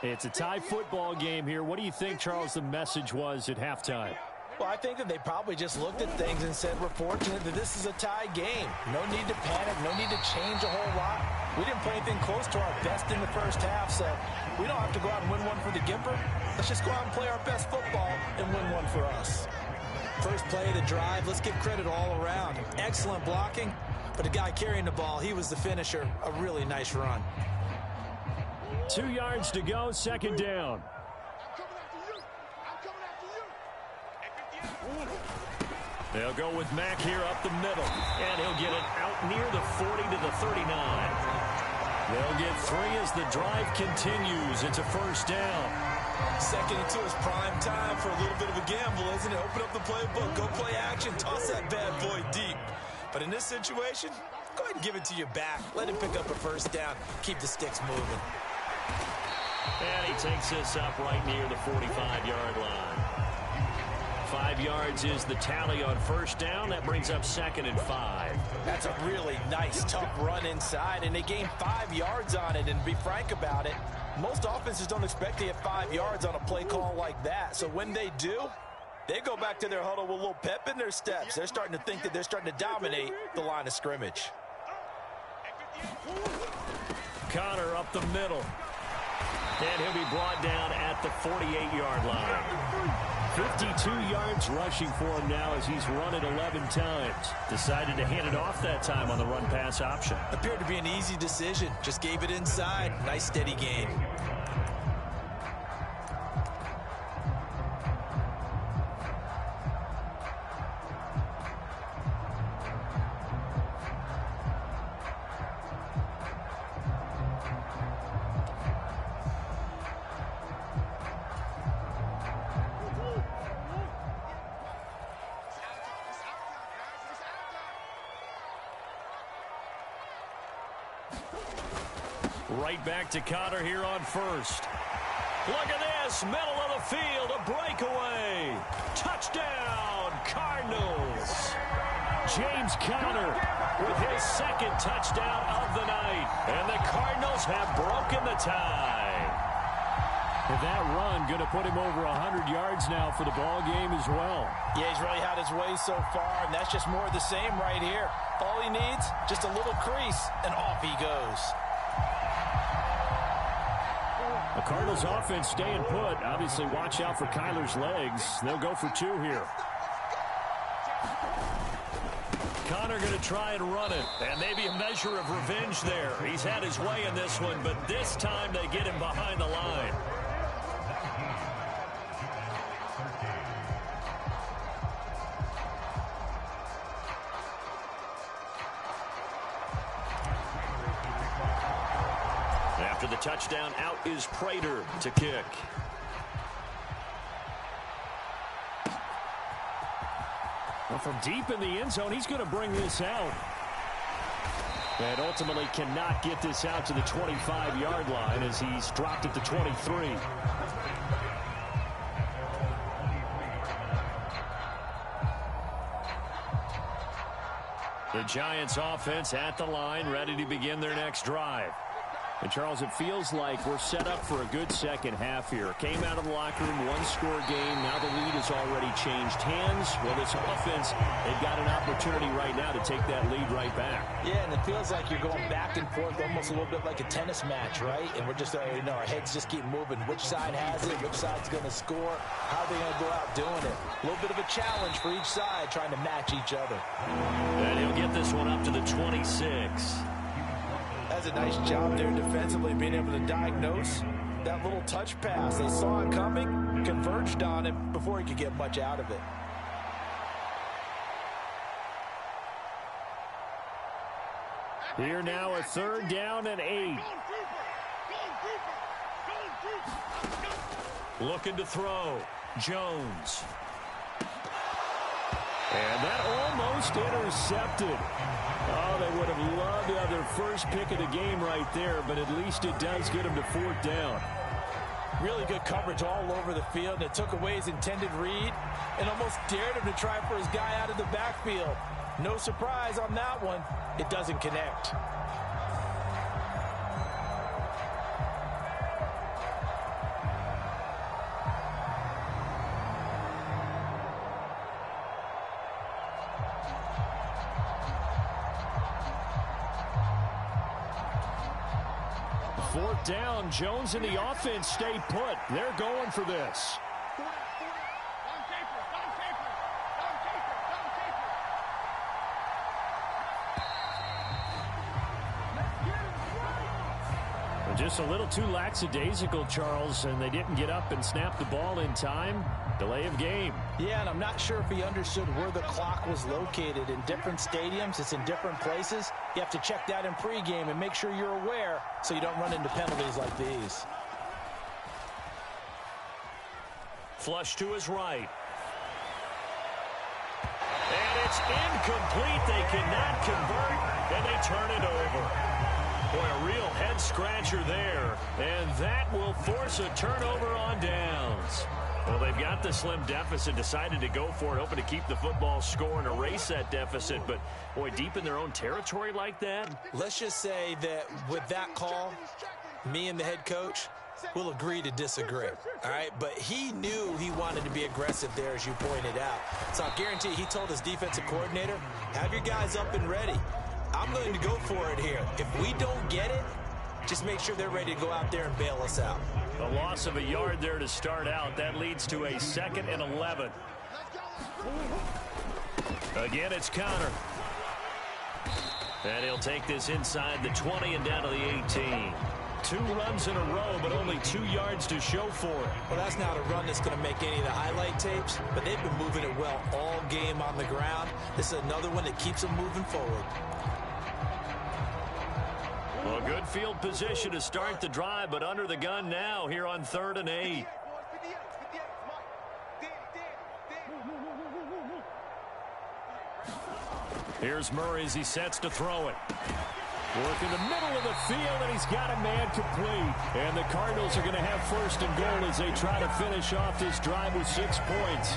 S4: It's a tie football game here. What do you think, Charles, the message was at halftime?
S5: Well, I think that they probably just looked at things and said, we're fortunate that this is a tie game. No need to panic, no need to change a whole lot. We didn't play anything close to our best in the first half, so we don't have to go out and win one for the Gipper. Let's just go out and play our best football and win one for us. First play of the drive, let's give credit all around. Excellent blocking. But the guy carrying the ball, he was the finisher. A really nice run.
S4: 2 yards to go, second down. They'll go with Mack here up the middle. And he'll get it out near the 40 to the 39. They'll get 3 as the drive continues. It's a first down.
S5: Second and 2 is prime time for a little bit of a gamble, isn't it? Open up the playbook, go play action, toss that bad boy deep. But in this situation, go ahead and give it to your back. Let him pick up a first down. Keep the sticks moving.
S4: And he takes this up right near the 45-yard line. 5 yards is the tally on first down. That brings up second and 5.
S5: That's a really nice, tough run inside, and they gained 5 yards on it. And to be frank about it, most offenses don't expect to get 5 yards on a play call like that. So when they do, they go back to their huddle with a little pep in their steps. They're starting to think that they're starting to dominate the line of scrimmage.
S4: Connor up the middle. And he'll be brought down at the 48-yard line. 52 yards rushing for him now as he's run it 11 times. Decided to hand it off that time on the run-pass option.
S5: Appeared to be an easy decision. Just gave it inside. Nice, steady gain.
S4: Right back to Connor here on first. Look at this, middle of the field, a breakaway. Touchdown, Cardinals. James Conner with his second touchdown of the night. And the Cardinals have broken the tie. And that run going to put him over 100 yards now for the ball game as well.
S5: Yeah, he's really had his way so far, and that's just more of the same right here. All he needs, just a little crease, and off he goes.
S4: The Cardinals offense staying put. Obviously, watch out for Kyler's legs. They'll go for 2 here. Connor going to try and run it. And maybe a measure of revenge there. He's had his way in this one, but this time they get him behind the line. After the touchdown, out is Prater to kick. Well, from deep in the end zone, he's going to bring this out. And ultimately cannot get this out to the 25-yard line as he's dropped at the 23. The Giants offense at the line, ready to begin their next drive. And, Charles, it feels like we're set up for a good second half here. Came out of the locker room, one-score game. Now the lead has already changed hands. Well, this offense, they've got an opportunity right now to take that lead right back.
S5: Yeah, and it feels like you're going back and forth almost a little bit like a tennis match, right? And we're just, our heads just keep moving. Which side has it? Which side's going to score? How are they going to go out doing it? A little bit of a challenge for each side trying to match each other.
S4: And he'll get this one up to the 26.
S5: That's a nice job there defensively, being able to diagnose that little touch pass. They saw it coming, converged on him before he could get much out of it.
S4: Here now, a 3rd down and 8. Looking to throw. Jones. And that almost intercepted. Oh, they would have loved to have their first pick of the game right there, but at least it does get them to 4th down.
S5: Really good coverage all over the field. It took away his intended read and almost dared him to try for his guy out of the backfield. No surprise on that one. It doesn't connect.
S4: Fourth down, Jones and the offense stay put. They're going for this. Just a little too lackadaisical, Charles, and they didn't get up and snap the ball in time. Delay of game.
S5: Yeah, and I'm not sure if he understood where the clock was located. In different stadiums, it's in different places. You have to check that in pregame and make sure you're aware so you don't run into penalties like these.
S4: Flush to his right. And it's incomplete. They cannot convert, and they turn it over. Boy, a real head-scratcher there, and that will force a turnover on downs. Well, they've got the slim deficit, decided to go for it, hoping to keep the football score and erase that deficit. But, boy, deep in their own territory like that.
S5: Let's just say that with that call, me and the head coach will agree to disagree, all right? But he knew he wanted to be aggressive there, as you pointed out. So I guarantee he told his defensive coordinator, have your guys up and ready. I'm going to go for it here. If we don't get it, just make sure they're ready to go out there and bail us out.
S4: A loss of a yard there to start out. That leads to a 2nd and 11. Again, it's Connor. And he'll take this inside the 20 and down to the 18. 2 runs in a row, but only 2 yards to show for it.
S5: Well, that's not a run that's going to make any of the highlight tapes, but they've been moving it well all game on the ground. This is another one that keeps them moving forward.
S4: Well, good field position to start the drive, but under the gun now here on 3rd and 8. Here's Murray as he sets to throw it. Work in the middle of the field, and he's got a man complete. And the Cardinals are going to have 1st and goal as they try to finish off this drive with 6 points.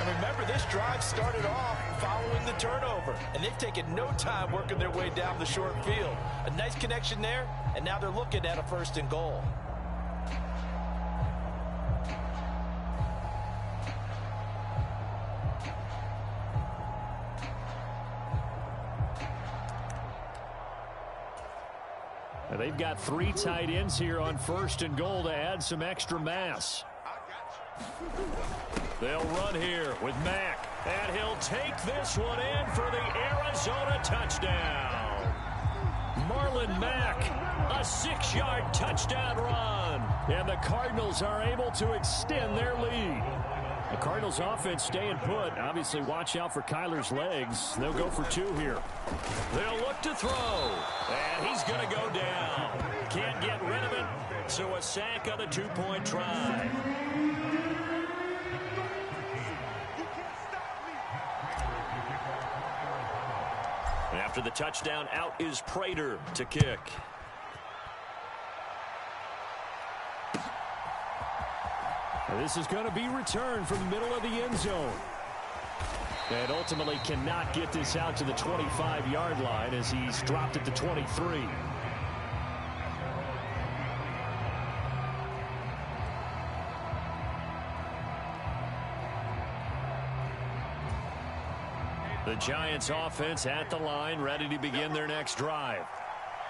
S5: And remember, this drive started off following the turnover, and they've taken no time working their way down the short field. A nice connection there, and now they're looking at a 1st and goal.
S4: They've got 3 tight ends here on 1st and goal to add some extra mass. They'll run here with Mack, and he'll take this one in for the Arizona touchdown. Marlon Mack, a 6-yard touchdown run, and the Cardinals are able to extend their lead. The Cardinals offense staying put. Obviously, watch out for Kyler's legs. They'll go for 2 here. They'll look to throw, and he's going to go down. Can't get rid of it, so a sack on the 2-point try. After the touchdown, out is Prater to kick. This is going to be returned from the middle of the end zone. And ultimately cannot get this out to the 25-yard line as he's dropped at the 23. The Giants offense at the line, ready to begin their next drive.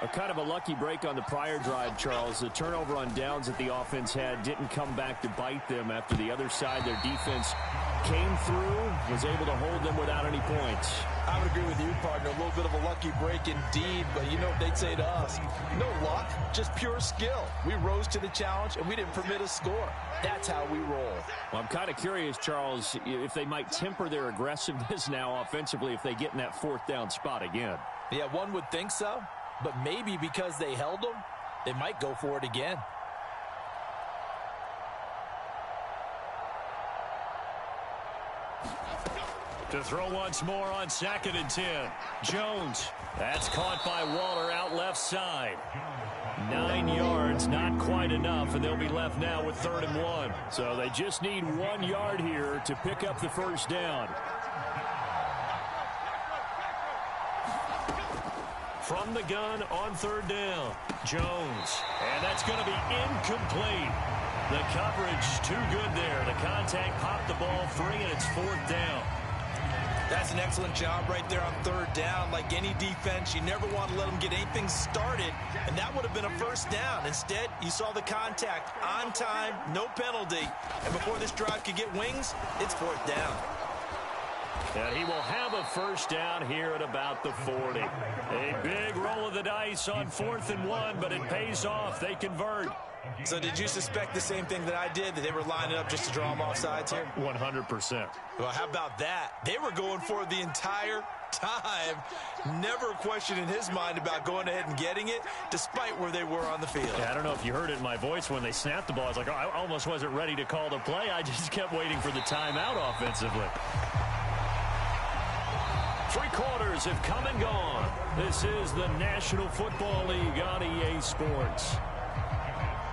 S4: A kind of a lucky break on the prior drive, Charles. The turnover on downs that the offense had didn't come back to bite them after the other side. Their defense came through, was able to hold them without any points.
S5: I would agree with you, partner. A little bit of a lucky break indeed, but you know what they'd say to us? No luck, just pure skill. We rose to the challenge, and we didn't permit a score. That's how we roll.
S4: Well, I'm kind of curious, Charles, if they might temper their aggressiveness now offensively if they get in that fourth down spot again.
S5: Yeah, one would think so, but maybe because they held them, they might go for it again.
S4: To throw once more on 2nd and 10. Jones. That's caught by Waller out left side. 9 yards, not quite enough, and they'll be left now with 3rd and 1. So they just need 1 yard here to pick up the first down. From the gun on 3rd down. Jones. And that's going to be incomplete. The coverage too good there. The contact popped the ball free, and it's 4th down.
S5: That's an excellent job right there on 3rd down. Like any defense, you never want to let them get anything started, and that would have been a first down. Instead, you saw the contact on time, no penalty, and before this drive could get wings, it's 4th down.
S4: And he will have a first down here at about the 40. A big roll of the dice on 4th and 1, but it pays off. They convert.
S5: So did you suspect the same thing that I did, that they were lining up just to draw them off sides here?
S4: 100%.
S5: Well, how about that? They were going for it the entire time. Never a question in his mind about going ahead and getting it, despite where they were on the field.
S4: Yeah, I don't know if you heard it in my voice when they snapped the ball. I was like, oh, I almost wasn't ready to call the play. I just kept waiting for the timeout offensively. 3 quarters have come and gone. This is the National Football League on EA Sports.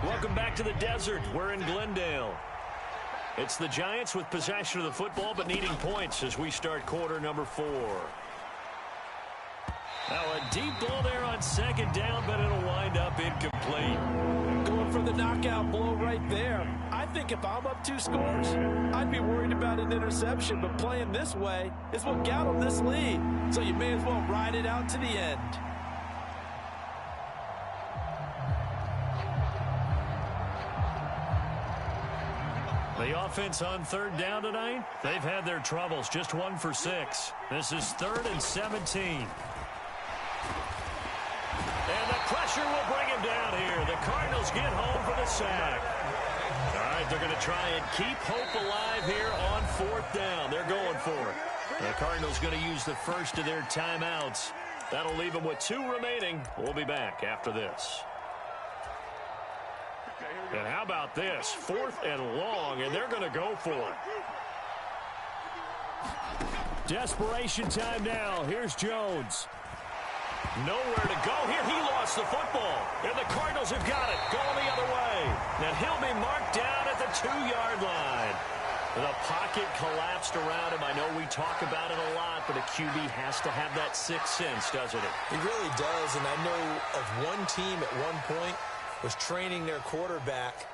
S4: Welcome back to the desert. We're in Glendale. It's the Giants with possession of the football but needing points as we start quarter number 4. Now a deep ball there on 2nd down, but it'll wind up incomplete.
S5: Going for the knockout blow right there. I think if I'm up 2 scores, I'd be worried about an interception, but playing this way is what got them this lead. So you may as well ride it out to the end.
S4: The offense on 3rd down tonight, they've had their troubles. Just 1 for 6. This is 3rd and 17. And the pressure will bring him down here. The Cardinals get home for the sack. All right, they're going to try and keep hope alive here on 4th down. They're going for it. The Cardinals going to use the first of their timeouts. That'll leave them with 2 remaining. We'll be back after this. And how about this? 4th and long, and they're going to go for it. Desperation time now. Here's Jones. Nowhere to go here. He lost the football. And the Cardinals have got it. Going the other way. And he'll be marked down at the 2-yard line. The pocket collapsed around him. I know we talk about it a lot, but a QB has to have that 6th sense, doesn't it?
S5: He really does, and I know of one team at one point was training their quarterback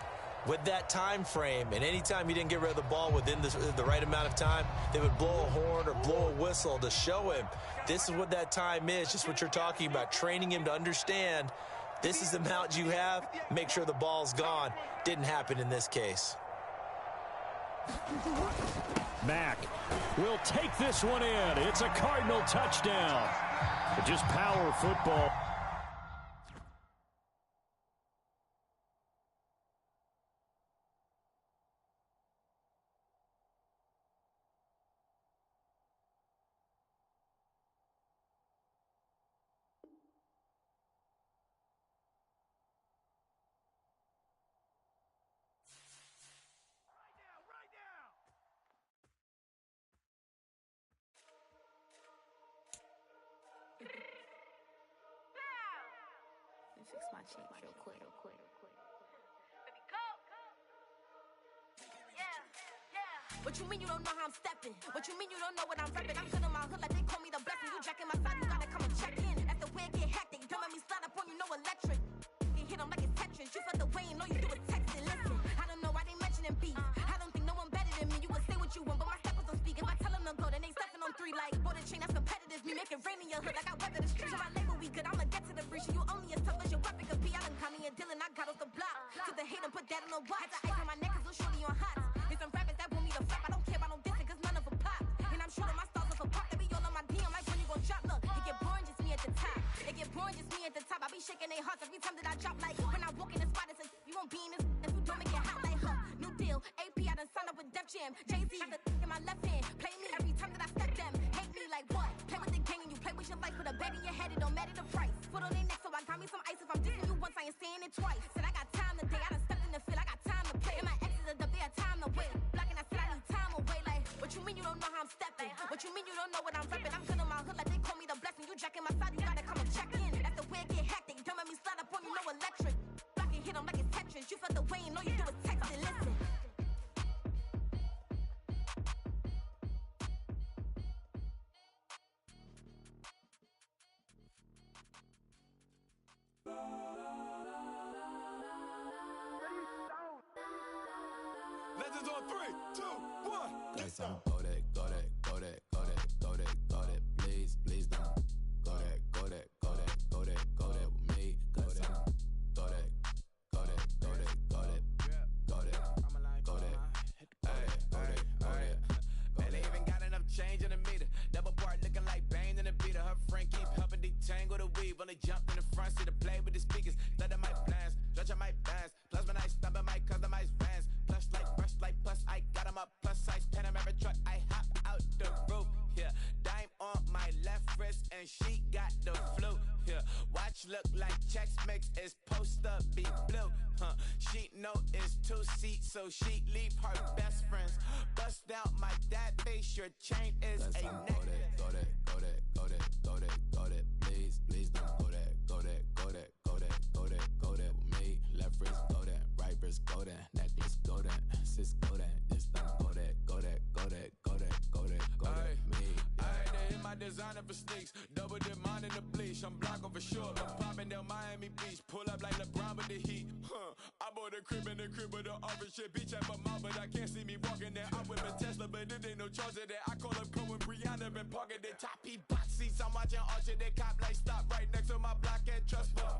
S5: with that time frame, and anytime he didn't get rid of the ball within the right amount of time, they would blow a horn or blow a whistle to show him this is what that time is, just what you're talking about, training him to understand this is the amount you have, make sure the ball's gone. Didn't happen in this case.
S4: Mack will take this one in. It's a Cardinal touchdown. Just power football.
S7: Fix my cheeks real quick. What you mean you don't know how I'm stepping? What you mean you don't know what I'm repping? I'm good in my hood like they call me the blessing. You jacking my side, you gotta come and check in. As the way get hectic, don't let me slide up on you, no electric. You hit them like it's Tetris. You felt the way and all you do is text and listen. I don't know why they mentioning beef. I don't think no one better than me. You can say what you want, but my step is on speak. If I tell them to go, then they stepping on 3 like, boy, the chain me a deal and I got off the block. Took the hate and put that on the watch. Had the ice on my neck cause little shorty on hot. There's some rappers that want me to flap. I don't care about no dissing cause none of them pop. And I'm shooting my stars off a pop. They be all on my DM like when you gon' drop. Look, it get boring just me at the top. It get boring just me at the top. I be shaking their hearts every time that I drop. Like when I walk in the spot, it says you won't be in this if you don't make it hot. Like new deal. AP I done signed up with Def Jam. Jay-Z got the in my left hand. Play me every time that I step them. Hate me like what? Play with the gang and you play with your life. Put a bag in your head, it don't matter the price. Foot on their neck, so I got me some ice. If I'm dissing you once, I ain't saying it twice. Said I got time today, I done stepped in the field, I got time to play. And my exes are up there, time to wait. Blocking, I said I need time away. Like, what you mean you don't know how I'm stepping? What you mean you don't know what I'm repping? I'm good on my hood, like they call me the blessing. You jacking my side, you gotta come and check in. That's the way it get hectic. Don't make me slide up on you, no electric. Blocking, hit them like it's Tetris. You felt the way and all you do is text and listen.
S3: Legends on 3, 2, 1.
S8: Let's go that, go that, go that, go that, go that, go that. Please, please don't. Go that, go that, go that, go that, go that with me. Go that, go that, go that, go that, go that, go that, go that, go that.
S3: Man, they even got enough change in the meter. Double bar looking like Bane in the beater. Her friend keep helping detangle the weave. When they jumped in the front seat to play with the speakers. Thunder my plans, stretch my bands. Plus when I stumble my customized vans. Plush like brush like plus I got 'em up. Plus size Panamera truck. I hop out the roof. Yeah, dime on my left wrist and she got the flu. Yeah, watch look like Chex Mix is post up be blue. She know it's 2 seats, so she leave her best friends. Bust out my dad face. Your chain is
S8: Let's
S3: a
S8: go
S3: neck.
S8: that, go that, go that, go that, go that, go that. Please, please don't go that, go that, go that, go that, go that, go that with me. Left wrist go that, right wrist go that, necklace go that, sis go that, this don't go that, go that, go that, go that, go that, go that, me.
S3: Alright, they hit my designer for sneaks. Double dip mine in the bleach. I'm blocking for sure. I'm popping down Miami Beach. Pull up like LeBron with the heat. I bought a crib in the crib with the office shit. Beach at my mouth, but I can't see me walking there. I'm with a Tesla, but it ain't no charge of that. I call up Cohen Brianna, been parking the top P box seats. I'm watching Archer, they cop like stop right next to my block at Trust Fund.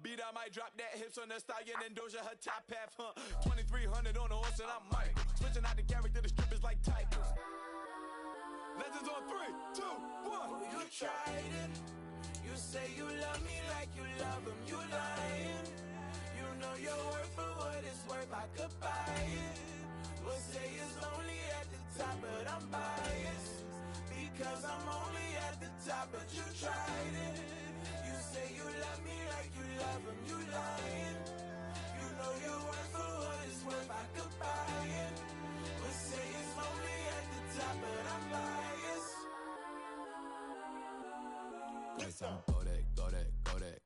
S3: Beat, I might drop that hips on the stallion and Doja her top half, 2300 on the horse and I'm Mike. Switching out the character, the strip is like Tycho. Legends on 3, 2, 1.
S9: Oh, you tried it. You say you love me like you love him. You lying. You know your worth for what it's worth. I could buy it. We'll say it's lonely at the top, but I'm biased because I'm only at the top. But you tried it. You say you love me like you love him. You lying. You know your worth for what it's worth. I could buy it. We'll say it's lonely at the top, but I'm biased.
S8: Let's go that, go that, go that,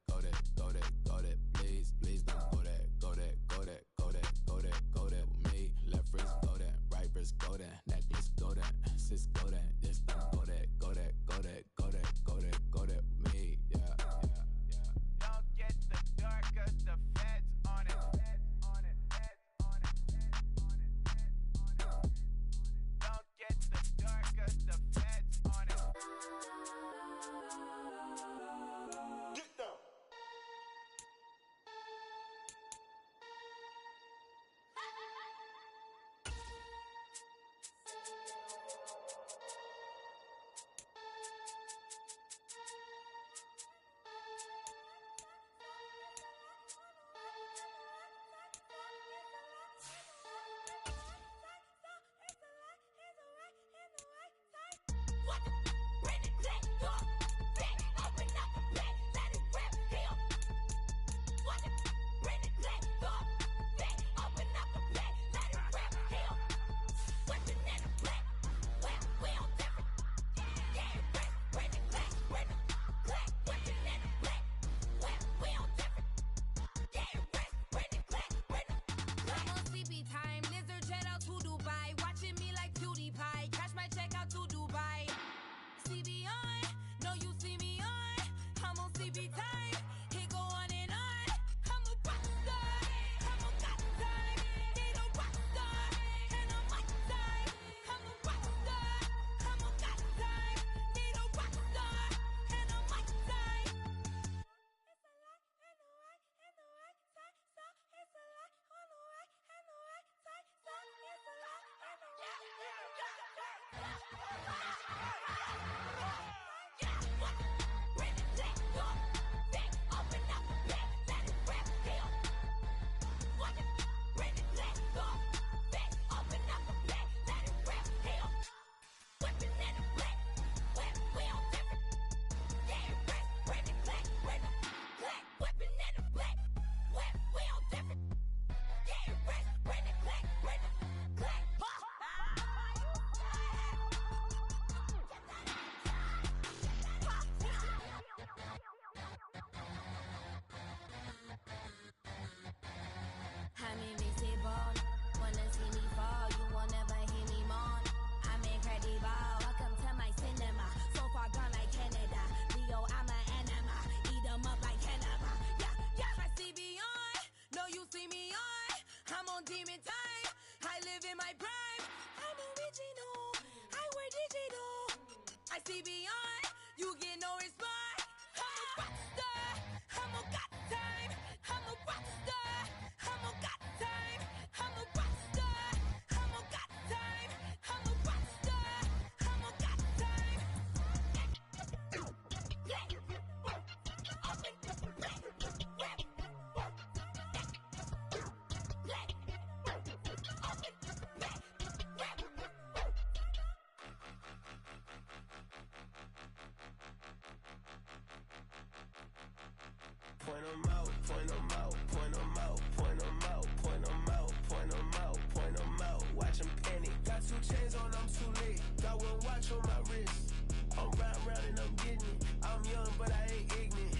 S9: Got one watch on my wrist. I'm round and I'm getting it. I'm young, but I ain't ignorant.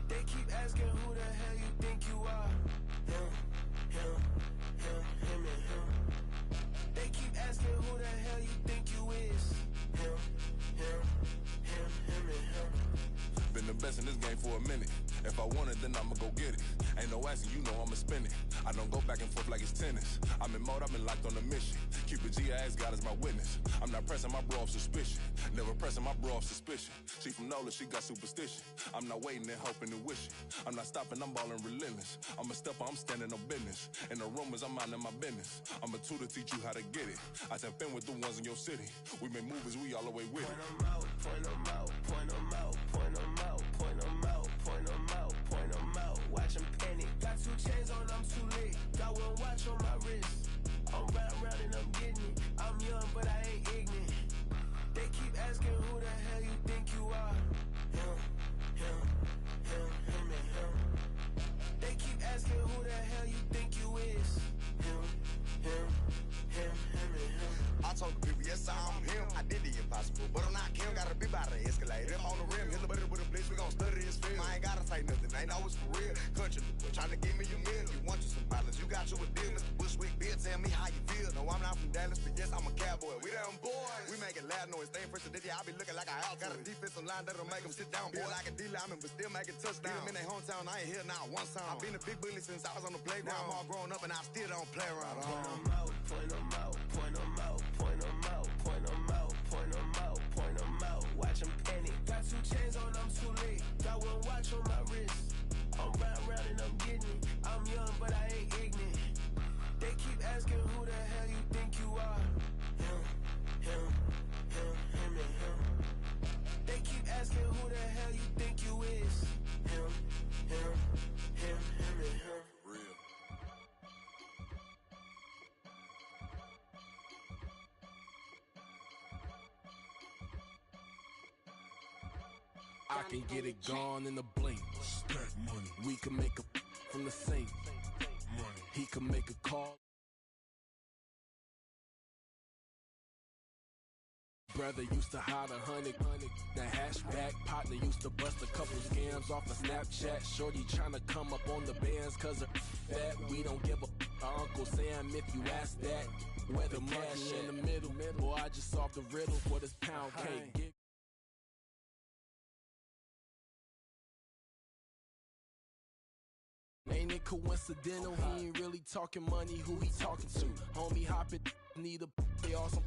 S9: They keep asking who the hell you think you are. Him, and him. They keep asking who the hell you think you is. Him, and him.
S10: Been the best in this game for a minute. If I want it, then I'ma go get it. Ain't no asking, you know I'ma spin it. I don't go back and forth like it's tennis. I'm in mode, I've been locked on a mission. Keep it G, I ask God as my witness. I'm not pressing my bro off suspicion. Never pressing my bro off suspicion. She from Nola, she got superstition. I'm not waiting and hoping and wishing. I'm not stopping, I'm balling relentless. I'm a stepper, I'm standing on business. In the rumors, I'm minding my business. I'm a tutor, teach you how to get it. I tap in with the ones in your city. We make movies, we all the way with it.
S9: Point 'em out, point 'em out, point 'em out, point 'em out, point 'em out, point 'em out, point 'em out. Watch 'em panic. Got 2 chains on, I'm too late. Got one watch on my wrist. I'm round and I'm getting it. I'm young, but I ain't ignorant. They keep asking who the hell you think you are. Him, and him. They keep asking who the hell you think you is. Him, and him.
S11: I told the people, yes, I'm him. I did the impossible, but I'm not Kim. Gotta be by the escalator. On the rim, hit the butter with a blitz. We gon' study this film. I ain't gotta say nothing. Ain't always for real. Country, trying to give me a meal. You want you some violence. You got you a deal. Mr. Bushwick, Bill, tell me how you feel. No, I'm not from Dallas, but yes, I'm a cowboy. We them boys. We making loud noise. Staying first to this, I be looking like a house. Got a defensive line that'll make them sit down. Boy, like a D-lineman, but still making touchdowns. Beat them in their hometown. I ain't here now one time. I've been a big bully since I was on the playground. I'm all grown up and I still don't play around.
S9: Point 'em out, point 'em out, point 'em out, point 'em out, point 'em out, point 'em out, point 'em out. Watch 'em panic. Got 2 chains on, I'm too late. Got one watch on my wrist. I'm round and I'm getting it. I'm young, but I ain't ignorant. They keep asking who the hell you think you are. Him, and him. They keep asking who the hell you think you is. Him, and him.
S10: Real.
S12: I can get it gone in a blink. Stack money. We can make a from the sink. Money. He can make a call. Brother used to hide 100. The hashback partner used to bust a couple scams off of Snapchat. Shorty tryna come up on the bands cause of that. We don't give a Uncle Sam if you ask that. Where the cash in the middle. Boy, I just solved the riddle for this pound cake. Ain't it coincidental? He ain't really talking money. Who he talking to? Homie hoppin', need a they awesome.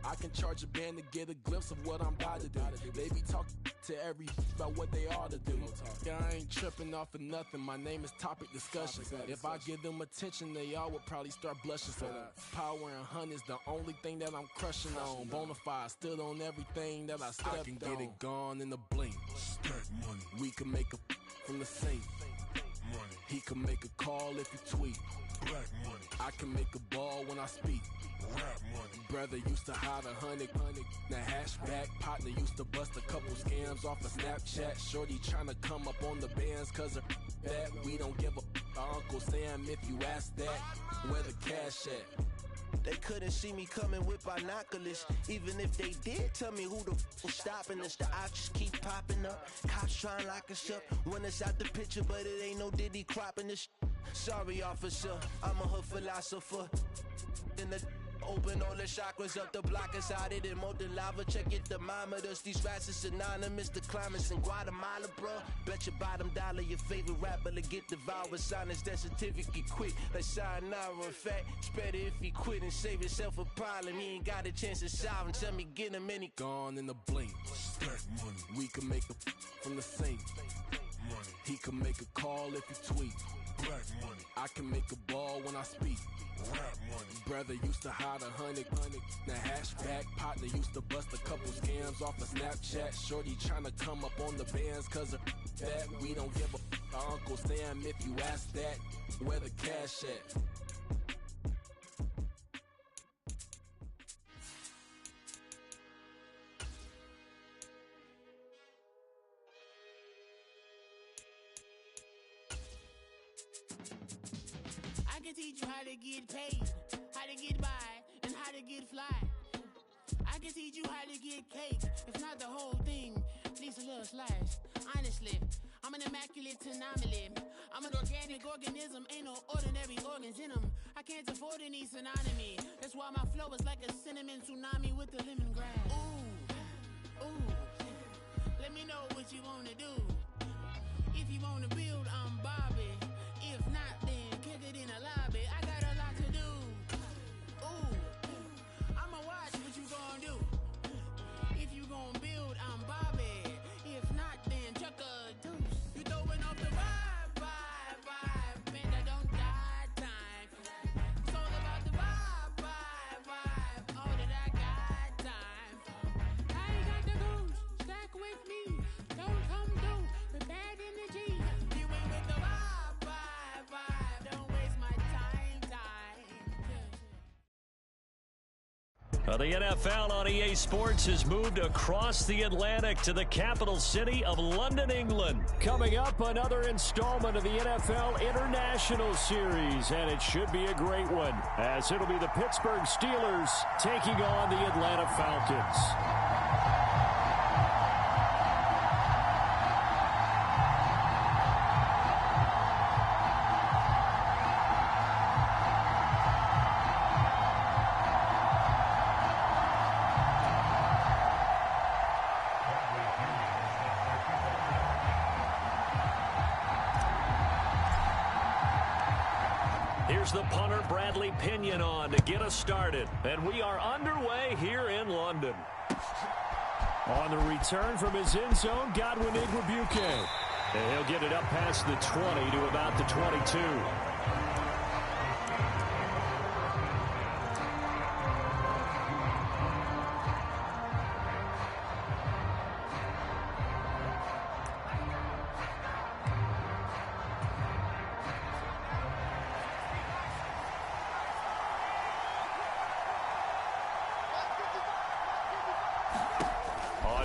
S12: I can charge a band to get a glimpse of what I'm about to do. They be talking to every about what they ought to do. Yeah, I ain't tripping off of nothing. My name is Topic Discussion. If I give them attention, they all would probably start blushing. So power and hunt is the only thing that I'm crushing on. Bonafide stood on everything that I stepped on. I can get it gone in a blink. Stack money. We can make a from the sink. Money. He can make a call if you tweet. Black money. I can make a ball when I speak. Rap money. Brother used to hide 100. The hashback partner used to bust a couple scams off of Snapchat. Shorty tryna come up on the bands cause of that. We don't give a Uncle Sam if you ask that. Where the cash at?
S9: They couldn't see me coming with binoculars. Even if they did, tell me who the was stopping us. The options keep popping up. Cops trying to lock us up. When it's out the picture, but it ain't no Diddy cropping this. Sorry, officer, I'm a hood philosopher. In the open all the chakras up the block inside it and molten lava. Check your thermometers. These rats is synonymous. The climates in Guatemala, bruh. Bet your bottom dollar your favorite rapper to get devoured. Silence that certificate quick. Like sayonara. In fact, it's better if he quit and save himself a problem. He ain't got a chance to solve him. Tell me get him any
S12: gone in a blink. Stack money. We can make a from the sink. Money. He can make a call if you tweet. Black money. I can make a ball when I speak. Rap money. Brother used to hide 100. The hashback partner used to bust a couple scams off of Snapchat. Shorty tryna come up on the bands cause of that. We don't give a Uncle Sam if you ask that. Where the cash at?
S13: I can teach you how to get paid, how to get by, and how to get fly. I can teach you how to get cake. If not the whole thing, at least a little slice. Honestly, I'm an immaculate anomaly. I'm an organic organism, ain't no ordinary organs in them. I can't afford any synonymy. That's why my flow is like a cinnamon tsunami with the lemongrass. Ooh, ooh. Let me know what you wanna do. If you wanna build, I'm Bobby. If not, then kick it in the lobby. I got a lot to do. Ooh, I'ma watch what you gonna do. If you gonna build, I'm Bobby. If not, then chuck a deuce. You throwing off the vibe. Man, I don't die time. It's all about the vibe. All that I got time. I ain't got the goose. Stack with me. Don't come through with bad energy. You ain't with the vibe. Don't waste my time.
S4: The NFL on EA Sports has moved across the Atlantic to the capital city of London, England. Coming up, another installment of the NFL International Series, and it should be a great one, as it'll be the Pittsburgh Steelers taking on the Atlanta Falcons. Here's the punter, Bradley Pinion, on to get us started. And we are underway here in London. On the return from his end zone, Godwin Igwebuike. And he'll get it up past the 20 to about the 22.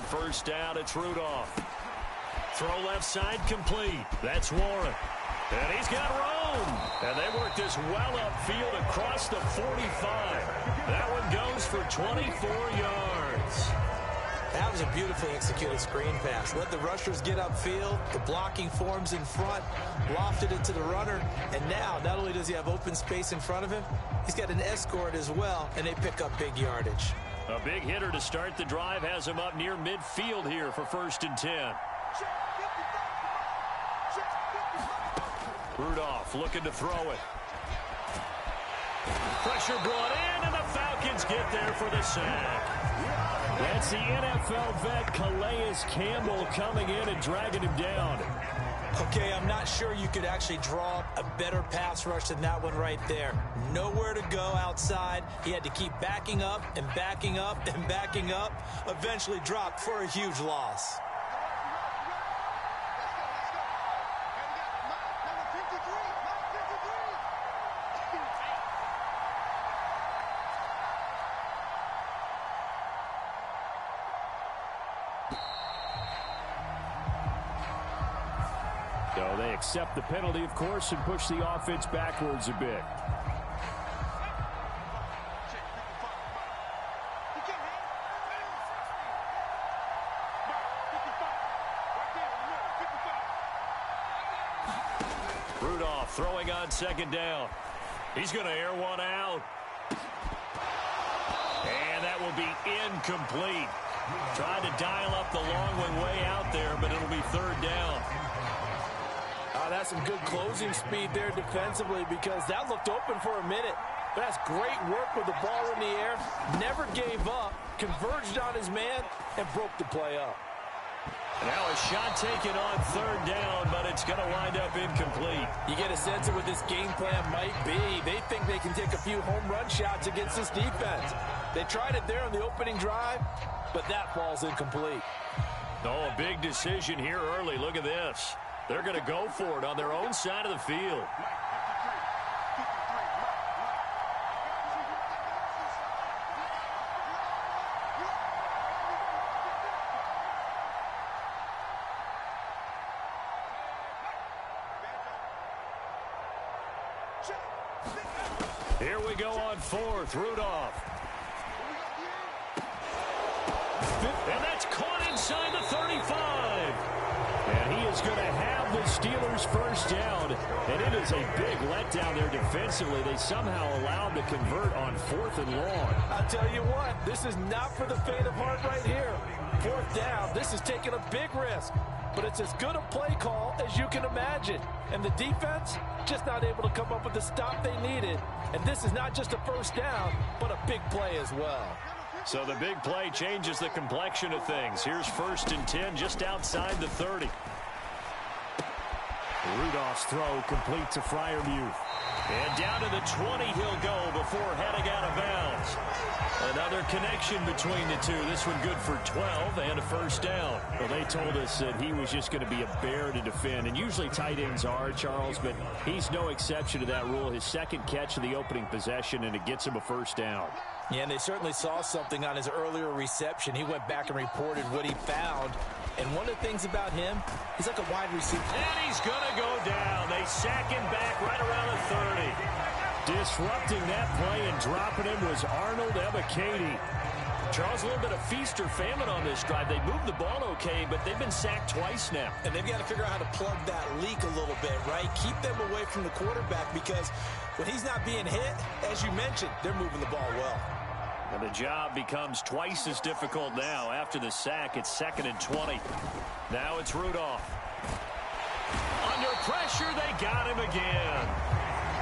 S4: First down, it's Rudolph. Throw left side complete. That's Warren. And he's got room. And they work this well upfield across the 45. That one goes for 24 yards.
S5: That was a beautifully executed screen pass. Let the rushers get upfield. The blocking forms in front. Lofted it to the runner. And now, not only does he have open space in front of him, he's got an escort as well, and they pick up big yardage.
S4: A big hitter to start the drive has him up near midfield here for 1st and 10. Rudolph looking to throw it. Pressure brought in, and the Falcons get there for the sack. That's the NFL vet Calais Campbell coming in and dragging him down.
S5: Okay, I'm not sure you could actually draw a better pass rush than that one right there. Nowhere to go outside. He had to keep backing up and backing up and backing up. Eventually dropped for a huge loss.
S4: So they accept the penalty, of course, and push the offense backwards a bit. Rudolph throwing on 2nd down. He's going to air one out. And that will be incomplete. Tried to dial up the long one way out there, but it'll be 3rd down.
S12: That's some good closing speed there defensively, because that looked open for a minute. But that's great work with the ball in the air. Never gave up, converged on his man, and broke the play up.
S4: Now a shot taken on 3rd down, but it's going to wind up incomplete.
S12: You get a sense of what this game plan might be. They think they can take a few home run shots against this defense. They tried it there on the opening drive, but that ball's incomplete.
S4: Oh, a big decision here early. Look at this. They're going to go for it on their own side of the field. Here we go on 4th. Rudolph. And that's caught inside the 35. And he is going to have the Steelers first down. And it is a big letdown there defensively. They somehow allowed to convert on 4th and long.
S5: I'll tell you what, this is not for the faint of heart right here. 4th down, this is taking a big risk. But it's as good a play call as you can imagine. And the defense just not able to come up with the stop they needed. And this is not just a first down, but a big play as well.
S4: So the big play changes the complexion of things. Here's 1st and 10 just outside the 30. Rudolph's throw complete to Freiermuth. And down to the 20 he'll go before heading out of bounds. Another connection between the two. This one good for 12 and a first down. Well, they told us that he was just going to be a bear to defend. And usually tight ends are, Charles, but he's no exception to that rule. His second catch of the opening possession, and it gets him a first down.
S5: Yeah, and they certainly saw something on his earlier reception. He went back and reported what he found. And one of the things about him, he's like a wide receiver.
S4: And he's going to go down. They sack him back right around the 30. Disrupting that play and dropping him was Arnold Ebiketie. Charles, a little bit of feast or famine on this drive. They moved the ball okay, but they've been sacked twice now.
S5: And they've got to figure out how to plug that leak a little bit, right? Keep them away from the quarterback, because when he's not being hit, as you mentioned, they're moving the ball well.
S4: And the job becomes twice as difficult now. After the sack, it's 2nd and 20. Now it's Rudolph. Under pressure, they got him again.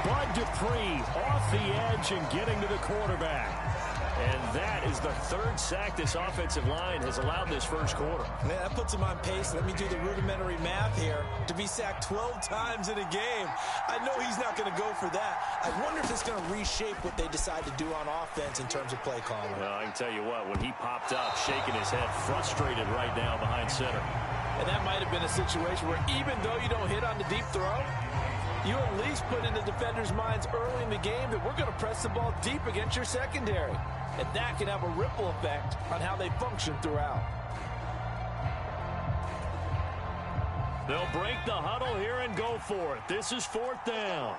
S4: Bud Dupree off the edge and getting to the quarterback. And that is the 3rd sack this offensive line has allowed this first quarter.
S5: Man, that puts him on pace. Let me do the rudimentary math here. To be sacked 12 times in a game, I know he's not going to go for that. I wonder if it's going to reshape what they decide to do on offense in terms of play calling.
S4: Well, I can tell you what, when he popped up, shaking his head, frustrated right now behind center.
S5: And that might have been a situation where even though you don't hit on the deep throw, you at least put in the defenders' minds early in the game that we're going to press the ball deep against your secondary. And that can have a ripple effect on how they function throughout.
S4: They'll break the huddle here and go for it. This is 4th down.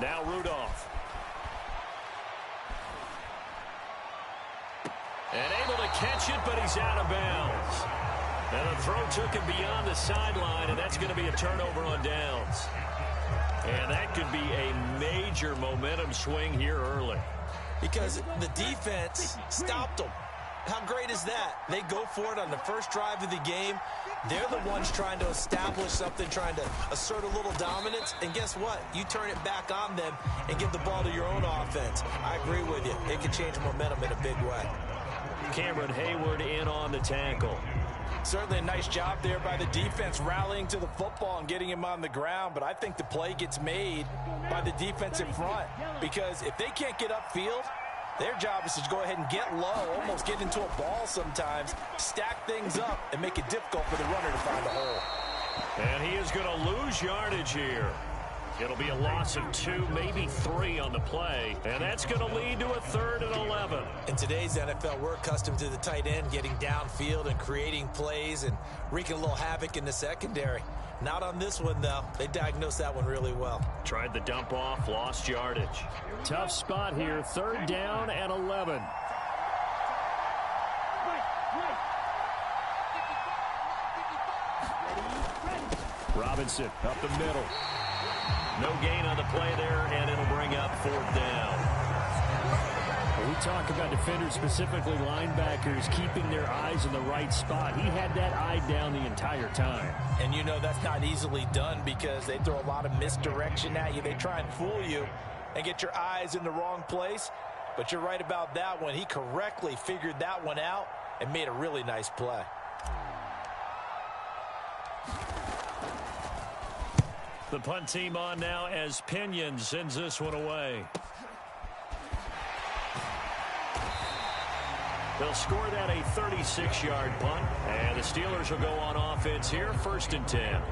S4: Now Rudolph. And able to catch it, but he's out of bounds. And the throw took him beyond the sideline, and that's going to be a turnover on downs. And that could be a major momentum swing here early.
S5: Because the defense stopped them. How great is that? They go for it on the first drive of the game. They're the ones trying to establish something, trying to assert a little dominance. And guess what? You turn it back on them and give the ball to your own offense. I agree with you. It can change momentum in a big way.
S4: Cameron Hayward in on the tackle.
S5: Certainly a nice job there by the defense rallying to the football and getting him on the ground, but I think the play gets made by the defensive front, because if they can't get upfield, their job is to go ahead and get low, almost get into a ball sometimes, stack things up, and make it difficult for the runner to find a hole.
S4: And he is going to lose yardage here. It'll be a loss of 2, maybe 3 on the play, and that's going to lead to a 3rd and 11.
S5: In today's NFL, we're accustomed to the tight end getting downfield and creating plays and wreaking a little havoc in the secondary. Not on this one, though. They diagnosed that one really well.
S4: Tried the dump off, lost yardage. Tough spot here, 3rd down and 11. Robinson up the middle. No gain on the play there, and it'll bring up 4th down. We talk about defenders, specifically linebackers, keeping their eyes in the right spot. He had that eye down the entire time.
S5: And you know that's not easily done, because they throw a lot of misdirection at you. They try and fool you and get your eyes in the wrong place. But you're right about that one. He correctly figured that one out and made a really nice play.
S4: The punt team on now as Pinion sends this one away. They'll score that a 36-yard punt, and the Steelers will go on offense here, 1st and 10.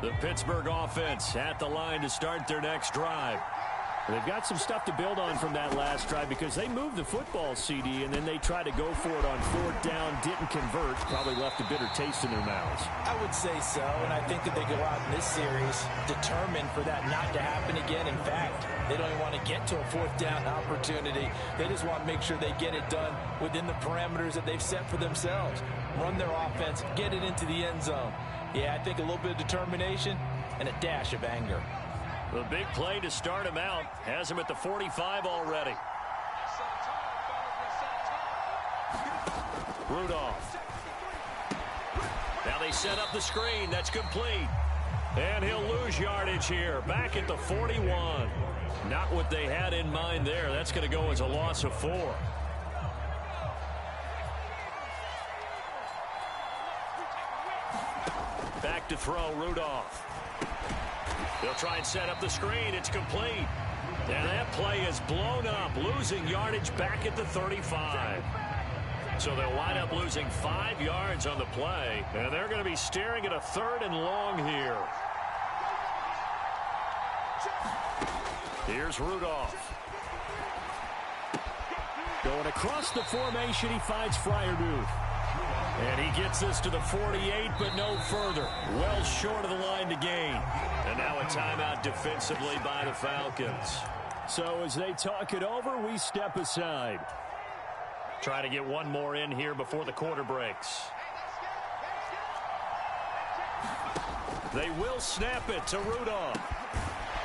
S4: The Pittsburgh offense at the line to start their next drive. They've got some stuff to build on from that last drive because they moved the football, CD, and then they tried to go for it on 4th down, didn't convert, probably left a bitter taste in their mouths.
S5: I would say so, and I think that they go out in this series determined for that not to happen again. In fact, they don't even want to get to a 4th down opportunity. They just want to make sure they get it done within the parameters that they've set for themselves. Run their offense, get it into the end zone. Yeah, I think a little bit of determination and a dash of anger.
S4: The big play to start him out has him at the 45 already. Rudolph. Now they set up the screen. That's complete. And he'll lose yardage here. Back at the 41. Not what they had in mind there. That's going to go as a loss of 4. Back to throw, Rudolph. They'll try and set up the screen. It's complete. And that play is blown up, losing yardage back at the 35. So they'll wind up losing 5 yards on the play, and they're going to be staring at a 3rd and long here. Here's Rudolph. Going across the formation, he finds Fryermuth. And he gets this to the 48, but no further. Well short of the line to gain. And now a timeout defensively by the Falcons. So as they talk it over, we step aside. Try to get one more in here before the quarter breaks. They will snap it to Rudolph.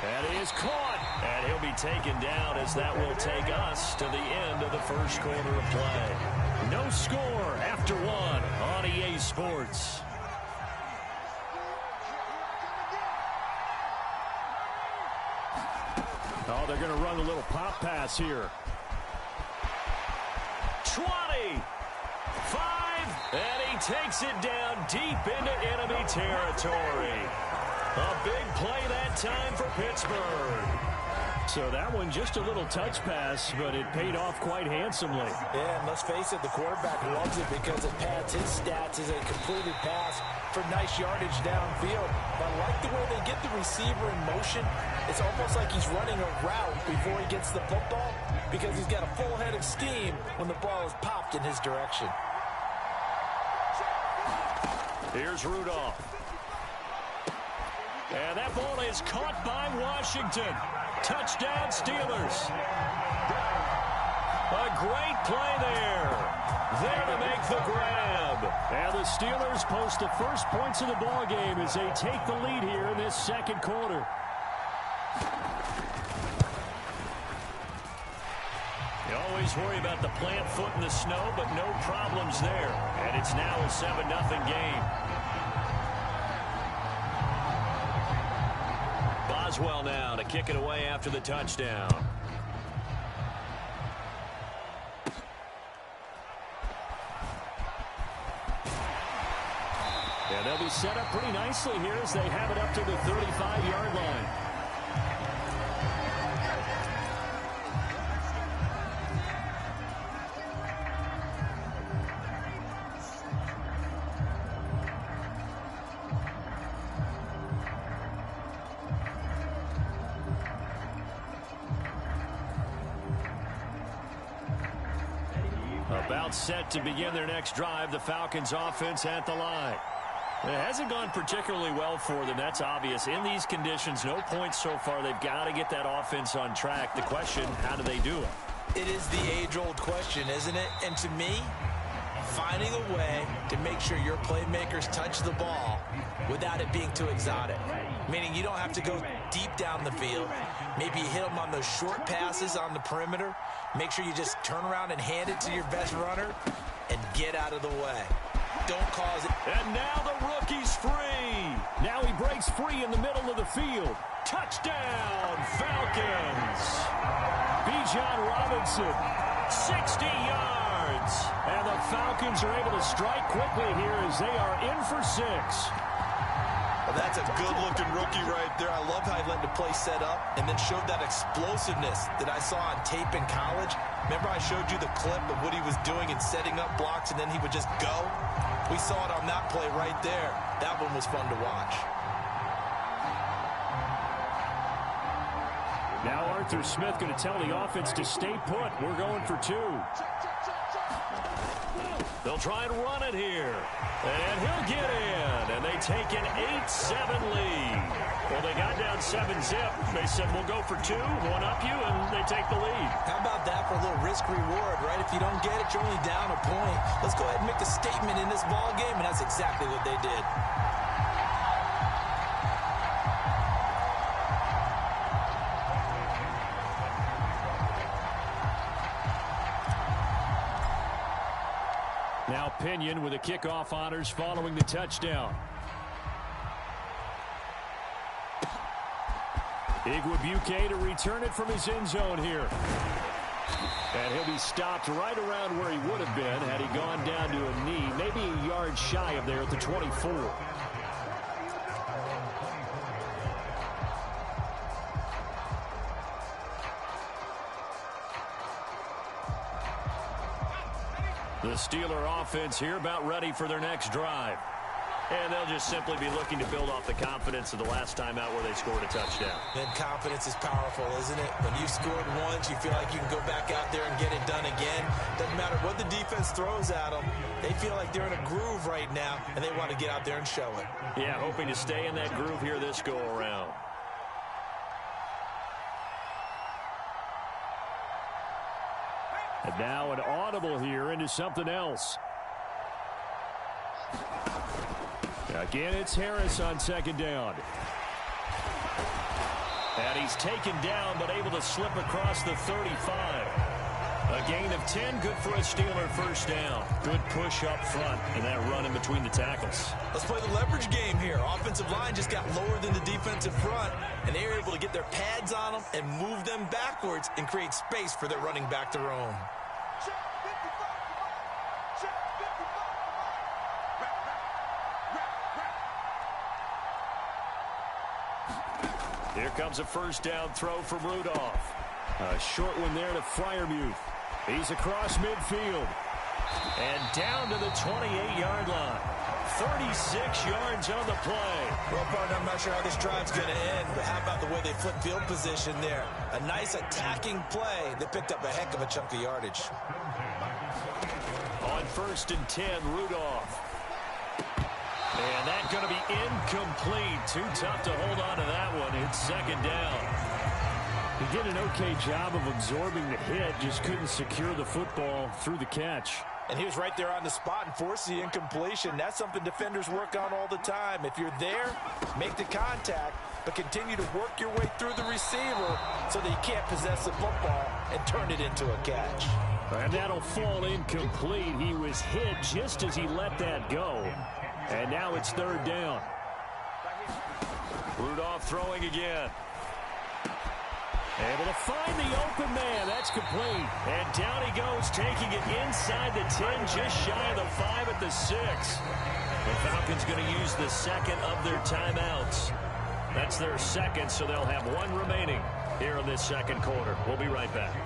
S4: That is caught. And he'll be taken down as that will take us to the end of the first quarter of play. No score after 1 on EA Sports. Oh, they're going to run a little pop pass here. 20, 5, and he takes it down deep into enemy territory. A big play that time for Pittsburgh. So that one just a little touch pass, but it paid off quite handsomely.
S5: Yeah, and let's face it, the quarterback loves it because it pads his stats as a completed pass for nice yardage downfield. But I like the way they get the receiver in motion. It's almost like he's running a route before he gets the football because he's got a full head of steam when the ball is popped in his direction.
S4: Here's Rudolph. And that ball is caught by Washington. Touchdown, Steelers. A great play there. There to make the grab. And the Steelers post the first points of the ball game as they take the lead here in this second quarter. You always worry about the plant foot in the snow, but no problems there. And it's now a 7-0 game. Boswell now to kick it away after the touchdown. And they'll be set up pretty nicely here as they have it up to the 35-yard line. About set to begin their next drive, the Falcons offense at the line. It hasn't gone particularly well for them, that's obvious. In these conditions, no points so far. They've got to get that offense on track. The question, how do they do it?
S5: It is the age-old question, isn't it? And to me, finding a way to make sure your playmakers touch the ball without it being too exotic. Meaning you don't have to go deep down the field. Maybe you hit them on those short passes on the perimeter. Make sure you just turn around and hand it to your best runner and get out of the way. Don't cause it.
S4: And now the rookie's free. Now he breaks free in the middle of the field. Touchdown, Falcons. Bijan Robinson, 60 yards. And the Falcons are able to strike quickly here as they are in for 6.
S14: Well, that's a good-looking rookie right there. I love how he let the play set up and then showed that explosiveness that I saw on tape in college. Remember I showed you the clip of what he was doing and setting up blocks, and then he would just go? We saw it on that play right there. That one was fun to watch.
S4: Now Arthur Smith going to tell the offense to stay put. We're going for 2. They'll try and run it here. And he'll get in. And they take an 8-7 lead. Well, they got down 7-zip. They said, we'll go for 2, one up you, and they take the lead.
S5: How about that for a little risk-reward, right? If you don't get it, you're only down a point. Let's go ahead and make a statement in this ball game, and that's exactly what they did.
S4: Now Pinion with the kickoff honors following the touchdown. Igwebuike to return it from his end zone here. And he'll be stopped right around where he would have been had he gone down to a knee, maybe a yard shy of there at the 24. The Steeler offense here about ready for their next drive. And they'll just simply be looking to build off the confidence of the last time out where they scored a touchdown.
S5: And confidence is powerful, isn't it? When you've scored once, you feel like you can go back out there and get it done again. Doesn't matter what the defense throws at them. They feel like they're in a groove right now, and they want to get out there and show it.
S4: Yeah, hoping to stay in that groove here this go-around. And now an audible here into something else. Again, it's Harris on second down. And he's taken down, but able to slip across the 35. A gain of 10, good for a Steeler first down. Good push up front, and that run in between the tackles.
S5: Let's play the leverage game here. Offensive line just got lower than the defensive front, and they were able to get their pads on them and move them backwards and create space for their running back to roam.
S4: Here comes a first down throw from Rudolph. A short one there to Freiermuth. He's across midfield. And down to the 28-yard line. 36 yards on the play.
S5: Well, partner, I'm not sure how this drive's going to end, but how about the way they flip field position there? A nice attacking play. They picked up a heck of a chunk of yardage.
S4: On 1st and 10, Rudolph. And that's going to be incomplete. Too tough to hold on to that one. It's second down. He did an okay job of absorbing the hit, just couldn't secure the football through the catch.
S5: And he was right there on the spot and forced the incompletion. That's something defenders work on all the time. If you're there, make the contact, but continue to work your way through the receiver so that you can't possess the football and turn it into a catch.
S4: And that'll fall incomplete. He was hit just as he let that go. And now it's third down. Rudolph throwing again. Able to find the open man. That's complete. And down he goes, taking it inside the 10, just shy of the 5 at the 6. The Falcons going to use the second of their timeouts. That's their second, so they'll have one remaining here in this second quarter. We'll be right back.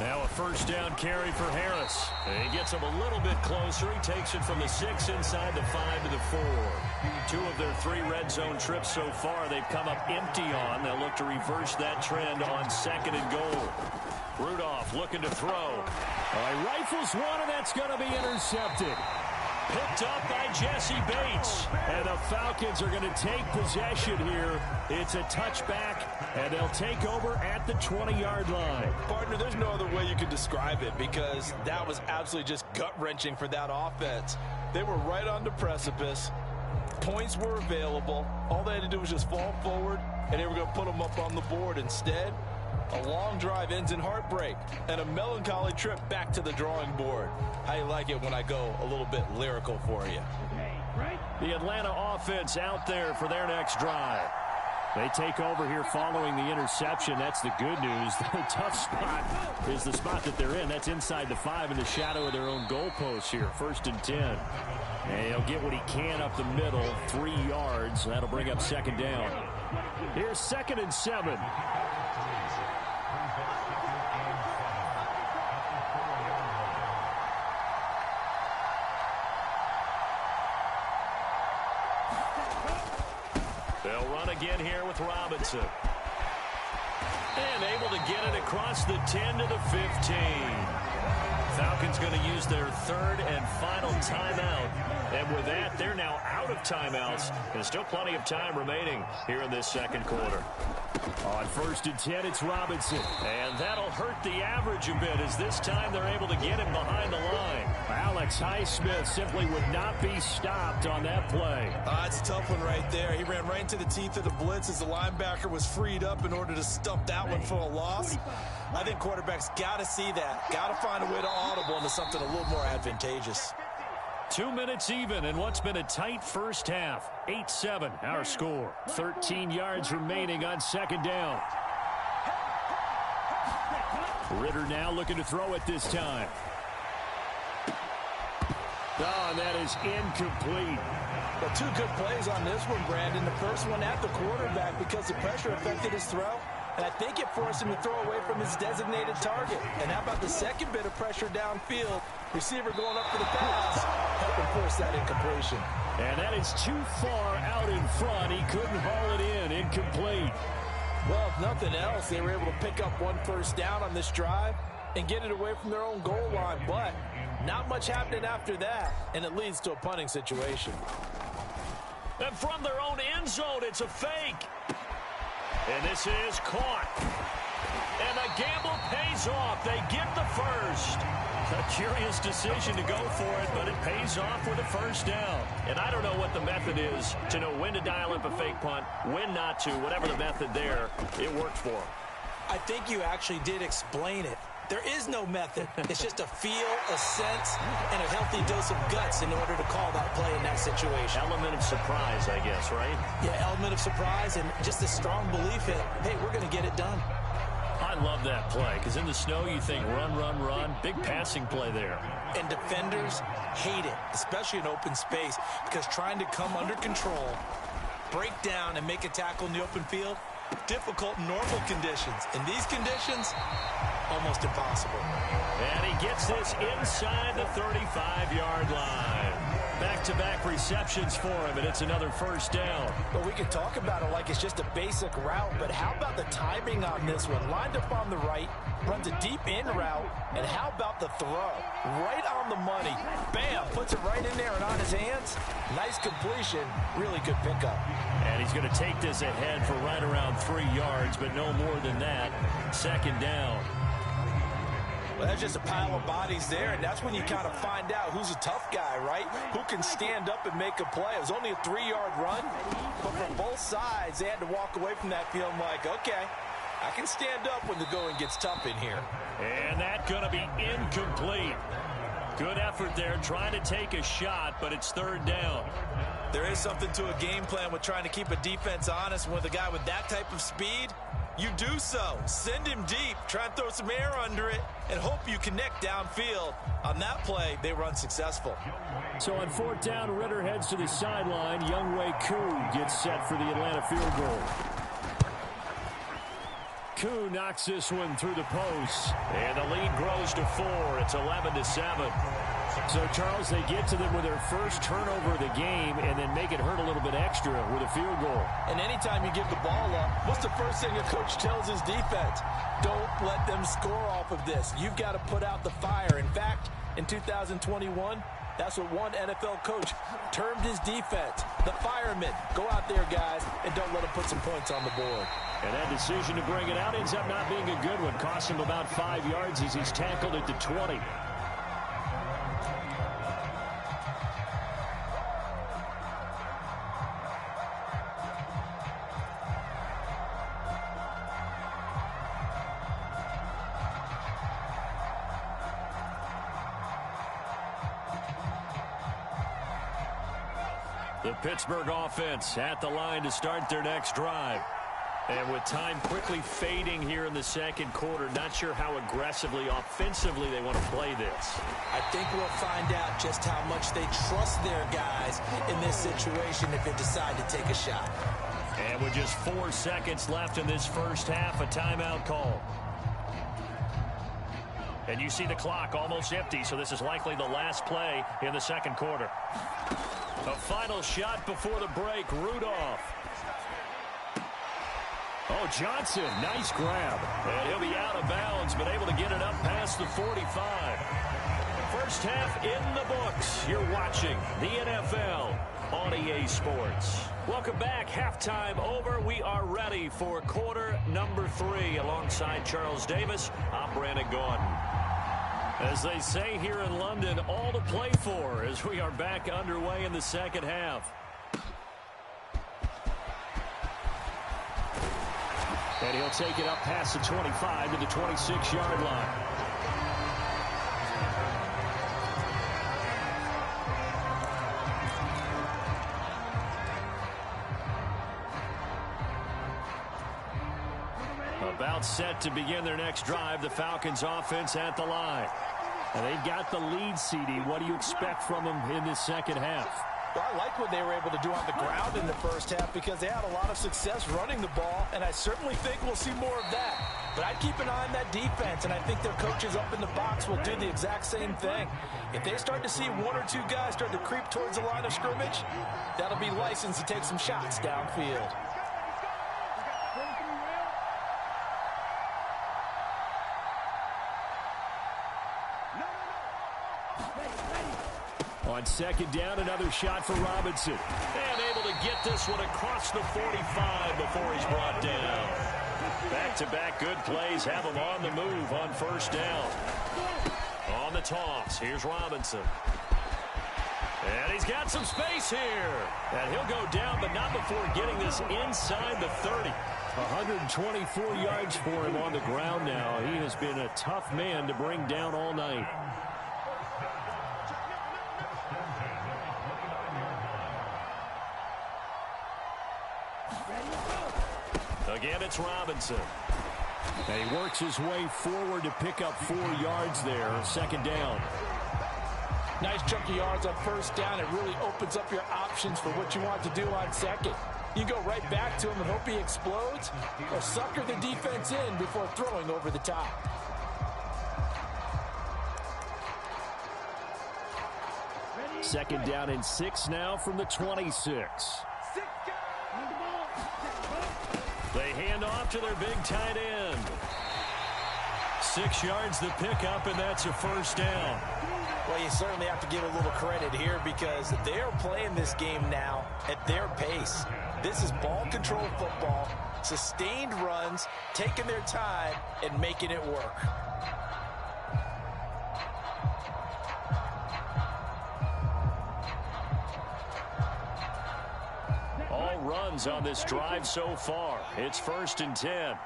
S4: Now a first down carry for Harris. And he gets him a little bit closer. He takes it from the 6 inside the 5 to the 4. 2 of their 3 red zone trips so far they've come up empty on. They'll look to reverse that trend on 2nd and goal. Rudolph looking to throw. He rifles one, and that's going to be intercepted. Picked up by Jesse Bates. And the Falcons are going to take possession here. It's a touchback, and they'll take over at the 20-yard line.
S5: Partner, there's no other way you could describe it because that was absolutely just gut-wrenching for that offense. They were right on the precipice. Points were available. All they had to do was just fall forward, and they were going to put them up on the board. Instead, a long drive ends in heartbreak and a melancholy trip back to the drawing board. How you like it when I go a little bit lyrical for you?
S4: The Atlanta offense out there for their next drive. They take over here following the interception. That's the good news. The tough spot is the spot that they're in. That's inside the 5 in the shadow of their own goalpost here. 1st and 10. And he'll get what he can up the middle. 3 yards. That'll bring up second down. Here's 2nd and 7. They'll run again here with Robinson. And able to get it across the 10 to the 15. Falcons going to use their third and final timeout. And with that, they're now out of timeouts. There's still plenty of time remaining here in this second quarter. On 1st and 10, it's Robinson. And that'll hurt the average a bit as this time they're able to get him behind the line. Alex Highsmith simply would not be stopped on that play.
S14: It's a tough one right there. He ran right into the teeth of the blitz as the linebacker was freed up in order to stump that one for a loss. I think quarterbacks got to see that. Got to find a way to audible into something a little more advantageous.
S4: 2 minutes even in what's been a tight first half. 8-7 our score. 13 yards remaining on second down. Ritter now looking to throw it this time. Oh, and that is incomplete.
S5: Well, 2 good plays on this one, Brandon. The first one at the quarterback because the pressure affected his throw. And I think it forced him to throw away from his designated target. And how about the second bit of pressure downfield? Receiver going up for the pass, helping force that incompletion.
S4: And that is too far out in front. He couldn't haul it in. Incomplete.
S5: Well, if nothing else, they were able to pick up 1 first down on this drive and get it away from their own goal line. But not much happening after that, and it leads to a punting situation.
S4: And from their own end zone, it's a fake. And this is caught. And the gamble pays off. They get the first. A curious decision to go for it, but it pays off with a first down. And I don't know what the method is to know when to dial up a fake punt, when not to, whatever the method there, it worked for them.
S5: I think you actually did explain it. There is no method. It's just a feel, a sense, and a healthy dose of guts in order to call that play in that situation.
S4: Element of surprise, I guess, right?
S5: Yeah, element of surprise and just a strong belief in, hey, we're going to get it done.
S4: I love that play because in the snow you think run, run, run. Big passing play there.
S5: And defenders hate it, especially in open space, because trying to come under control, break down, and make a tackle in the open field, difficult in normal conditions. In these conditions, almost impossible.
S4: And he gets this inside the 35-yard line. Back-to-back receptions for him, and it's another first down.
S5: Well, we can talk about it like it's just a basic route, but how about the timing on this one? Lined up on the right, runs a deep in route, and how about the throw? Right on the money. Bam, puts it right in there and on his hands. Nice completion, really good pickup.
S4: And he's going to take this ahead for right around 3 yards, but no more than that. Second down.
S5: Well, that's just a pile of bodies there, and that's when you kind of find out who's a tough guy, right? Who can stand up and make a play. It was only a 3-yard run, but from both sides, they had to walk away from that field like, okay, I can stand up when the going gets tough in here.
S4: And that's going to be incomplete. Good effort there, trying to take a shot, but it's third down.
S5: There is something to a game plan with trying to keep a defense honest. With a guy with that type of speed, you do so. Send him deep, try and throw some air under it, and hope you connect downfield. On that play, they were unsuccessful.
S4: So on fourth down, Ritter heads to the sideline. Younghoe Koo gets set for the Atlanta field goal. Koo knocks this one through the post, and the lead grows to 4. It's 11-7. So, Charles, they get to them with their first turnover of the game and then make it hurt a little bit extra with a field goal.
S5: And anytime you give the ball up, what's the first thing a coach tells his defense? Don't let them score off of this. You've got to put out the fire. In fact, in 2021, that's what one NFL coach termed his defense, the firemen. Go out there, guys, and don't let them put some points on the board.
S4: And that decision to bring it out ends up not being a good one. Costs him about 5 yards as he's tackled at the 20. The Pittsburgh offense at the line to start their next drive. And with time quickly fading here in the second quarter, not sure how aggressively, offensively they want to play this.
S5: I think we'll find out just how much they trust their guys in this situation if they decide to take a shot.
S4: And with just 4 seconds left in this first half, a timeout call. And you see the clock almost empty, so this is likely the last play in the second quarter. A final shot before the break, Rudolph. Oh, Johnson, nice grab. And he'll be out of bounds, but able to get it up past the 45. First half in the books. You're watching the NFL on EA Sports. Welcome back. Halftime over. We are ready for quarter number 3. Alongside Charles Davis, I'm Brandon Gordon. As they say here in London, all to play for as we are back underway in the second half. And he'll take it up past the 25 to the 26-yard line. About set to begin their next drive, the Falcons offense at the line. And they've got the lead, CD. What do you expect from them in this second half?
S5: Well, I like what they were able to do on the ground in the first half because they had a lot of success running the ball, and I certainly think we'll see more of that. But I'd keep an eye on that defense, and I think their coaches up in the box will do the exact same thing. If they start to see one or two guys start to creep towards the line of scrimmage, that'll be licensed to take some shots downfield.
S4: On second down, another shot for Robinson. And able to get this one across the 45 before he's brought down. Back-to-back good plays have him on the move on first down. On the toss, here's Robinson. And he's got some space here. And he'll go down, but not before getting this inside the 30. 124 yards for him on the ground now. He has been a tough man to bring down all night. Again, it's Robinson. And he works his way forward to pick up 4 yards there. Second down.
S5: Nice chunk of yards on first down. It really opens up your options for what you want to do on second. You go right back to him and hope he explodes, or sucker the defense in before throwing over the top.
S4: Second down and 6 now from the 26. They hand off to their big tight end. 6 yards the pickup, and that's a first down.
S5: Well, you certainly have to give a little credit here because they're playing this game now at their pace. This is ball control football, sustained runs, taking their time, and making it work.
S4: All runs on this drive so far. It's 1st and 10.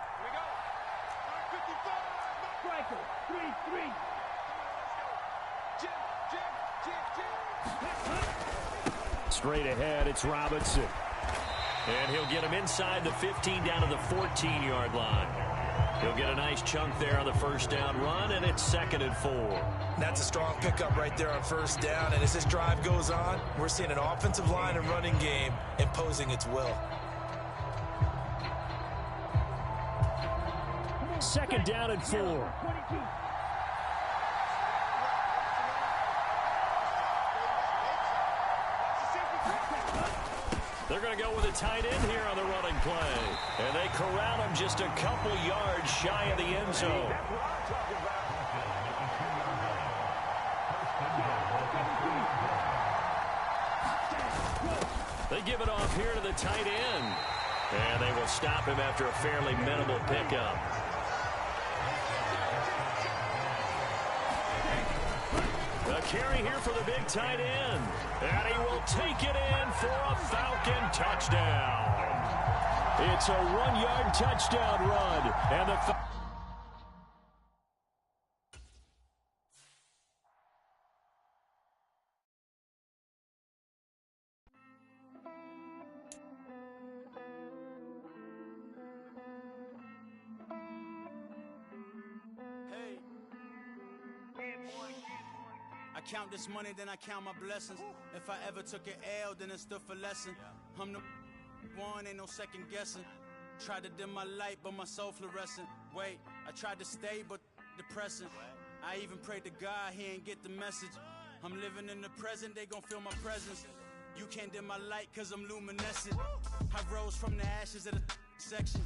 S4: Straight ahead, it's Robinson. And he'll get him inside the 15 down to the 14-yard line. He'll get a nice chunk there on the first down run, and it's 2nd and 4.
S5: That's a strong pickup right there on first down. And as this drive goes on, we're seeing an offensive line and running game imposing its will.
S4: 2nd down and 4. They're going to go with a tight end here on the running play. And they corral him just a couple yards shy of the end zone. They give it off here to the tight end. And they will stop him after a fairly minimal pickup. A carry here for the big tight end. And he will take it in for a Falcon touchdown. It's a 1-yard touchdown run. And the
S15: I count this money, then I count my blessings. If I ever took an L, then it stood for lesson. I'm the one, ain't no second guessing. Tried to dim my light, but my soul fluorescent. Wait, I tried to stay, but depressing. I even prayed to God he ain't get the message. I'm living in the present, they gon' feel my presence. You can't dim my light cause I'm luminescent. I rose from the ashes of the section.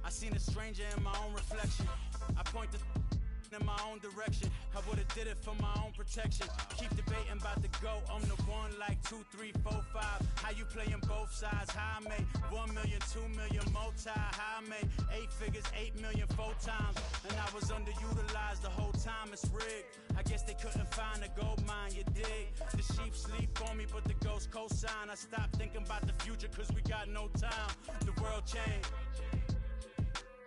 S15: I seen a stranger in my own reflection. I point the in my own direction. I would've did it for my own protection. Keep debating about the GOAT. I'm the one like 2, 3, 4, 5. How you playing both sides? How I made 1 million, 2 million multi. How I made 8 figures, 8 million 4 times. And I was underutilized the whole time. It's rigged. I guess they couldn't find a gold mine, you dig? The sheep sleep on me, but the ghost cosign. I stopped thinking about the future cause we got no time. The world changed.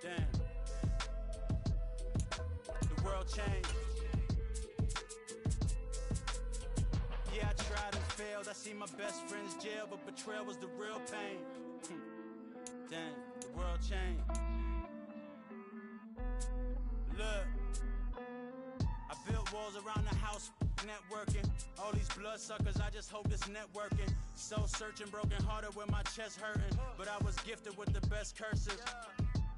S15: Damn. The world changed. Yeah, I tried and failed. I see my best friends jail, but betrayal was the real pain. Damn, the world changed. Look, I built walls around the house, networking. All these bloodsuckers, I just hope this networking. Soul searching, broken hearted with my chest hurting. But I was gifted with the best curses.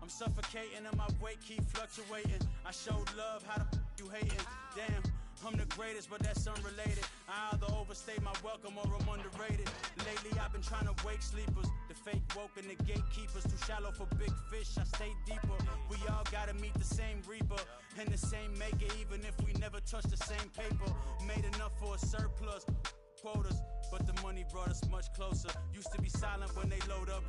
S15: I'm suffocating and my weight keep fluctuating. I showed love, how the you hating? Damn, I'm the greatest, but that's unrelated. I either overstay my welcome or I'm underrated. Lately I've been trying to wake sleepers. The fake woke and the gatekeepers. Too shallow for big fish, I stay deeper. We all gotta meet the same reaper and the same maker, even if we never touch the same paper. Made enough for a surplus quotas, but the money brought us much closer. Used to be silent when they load up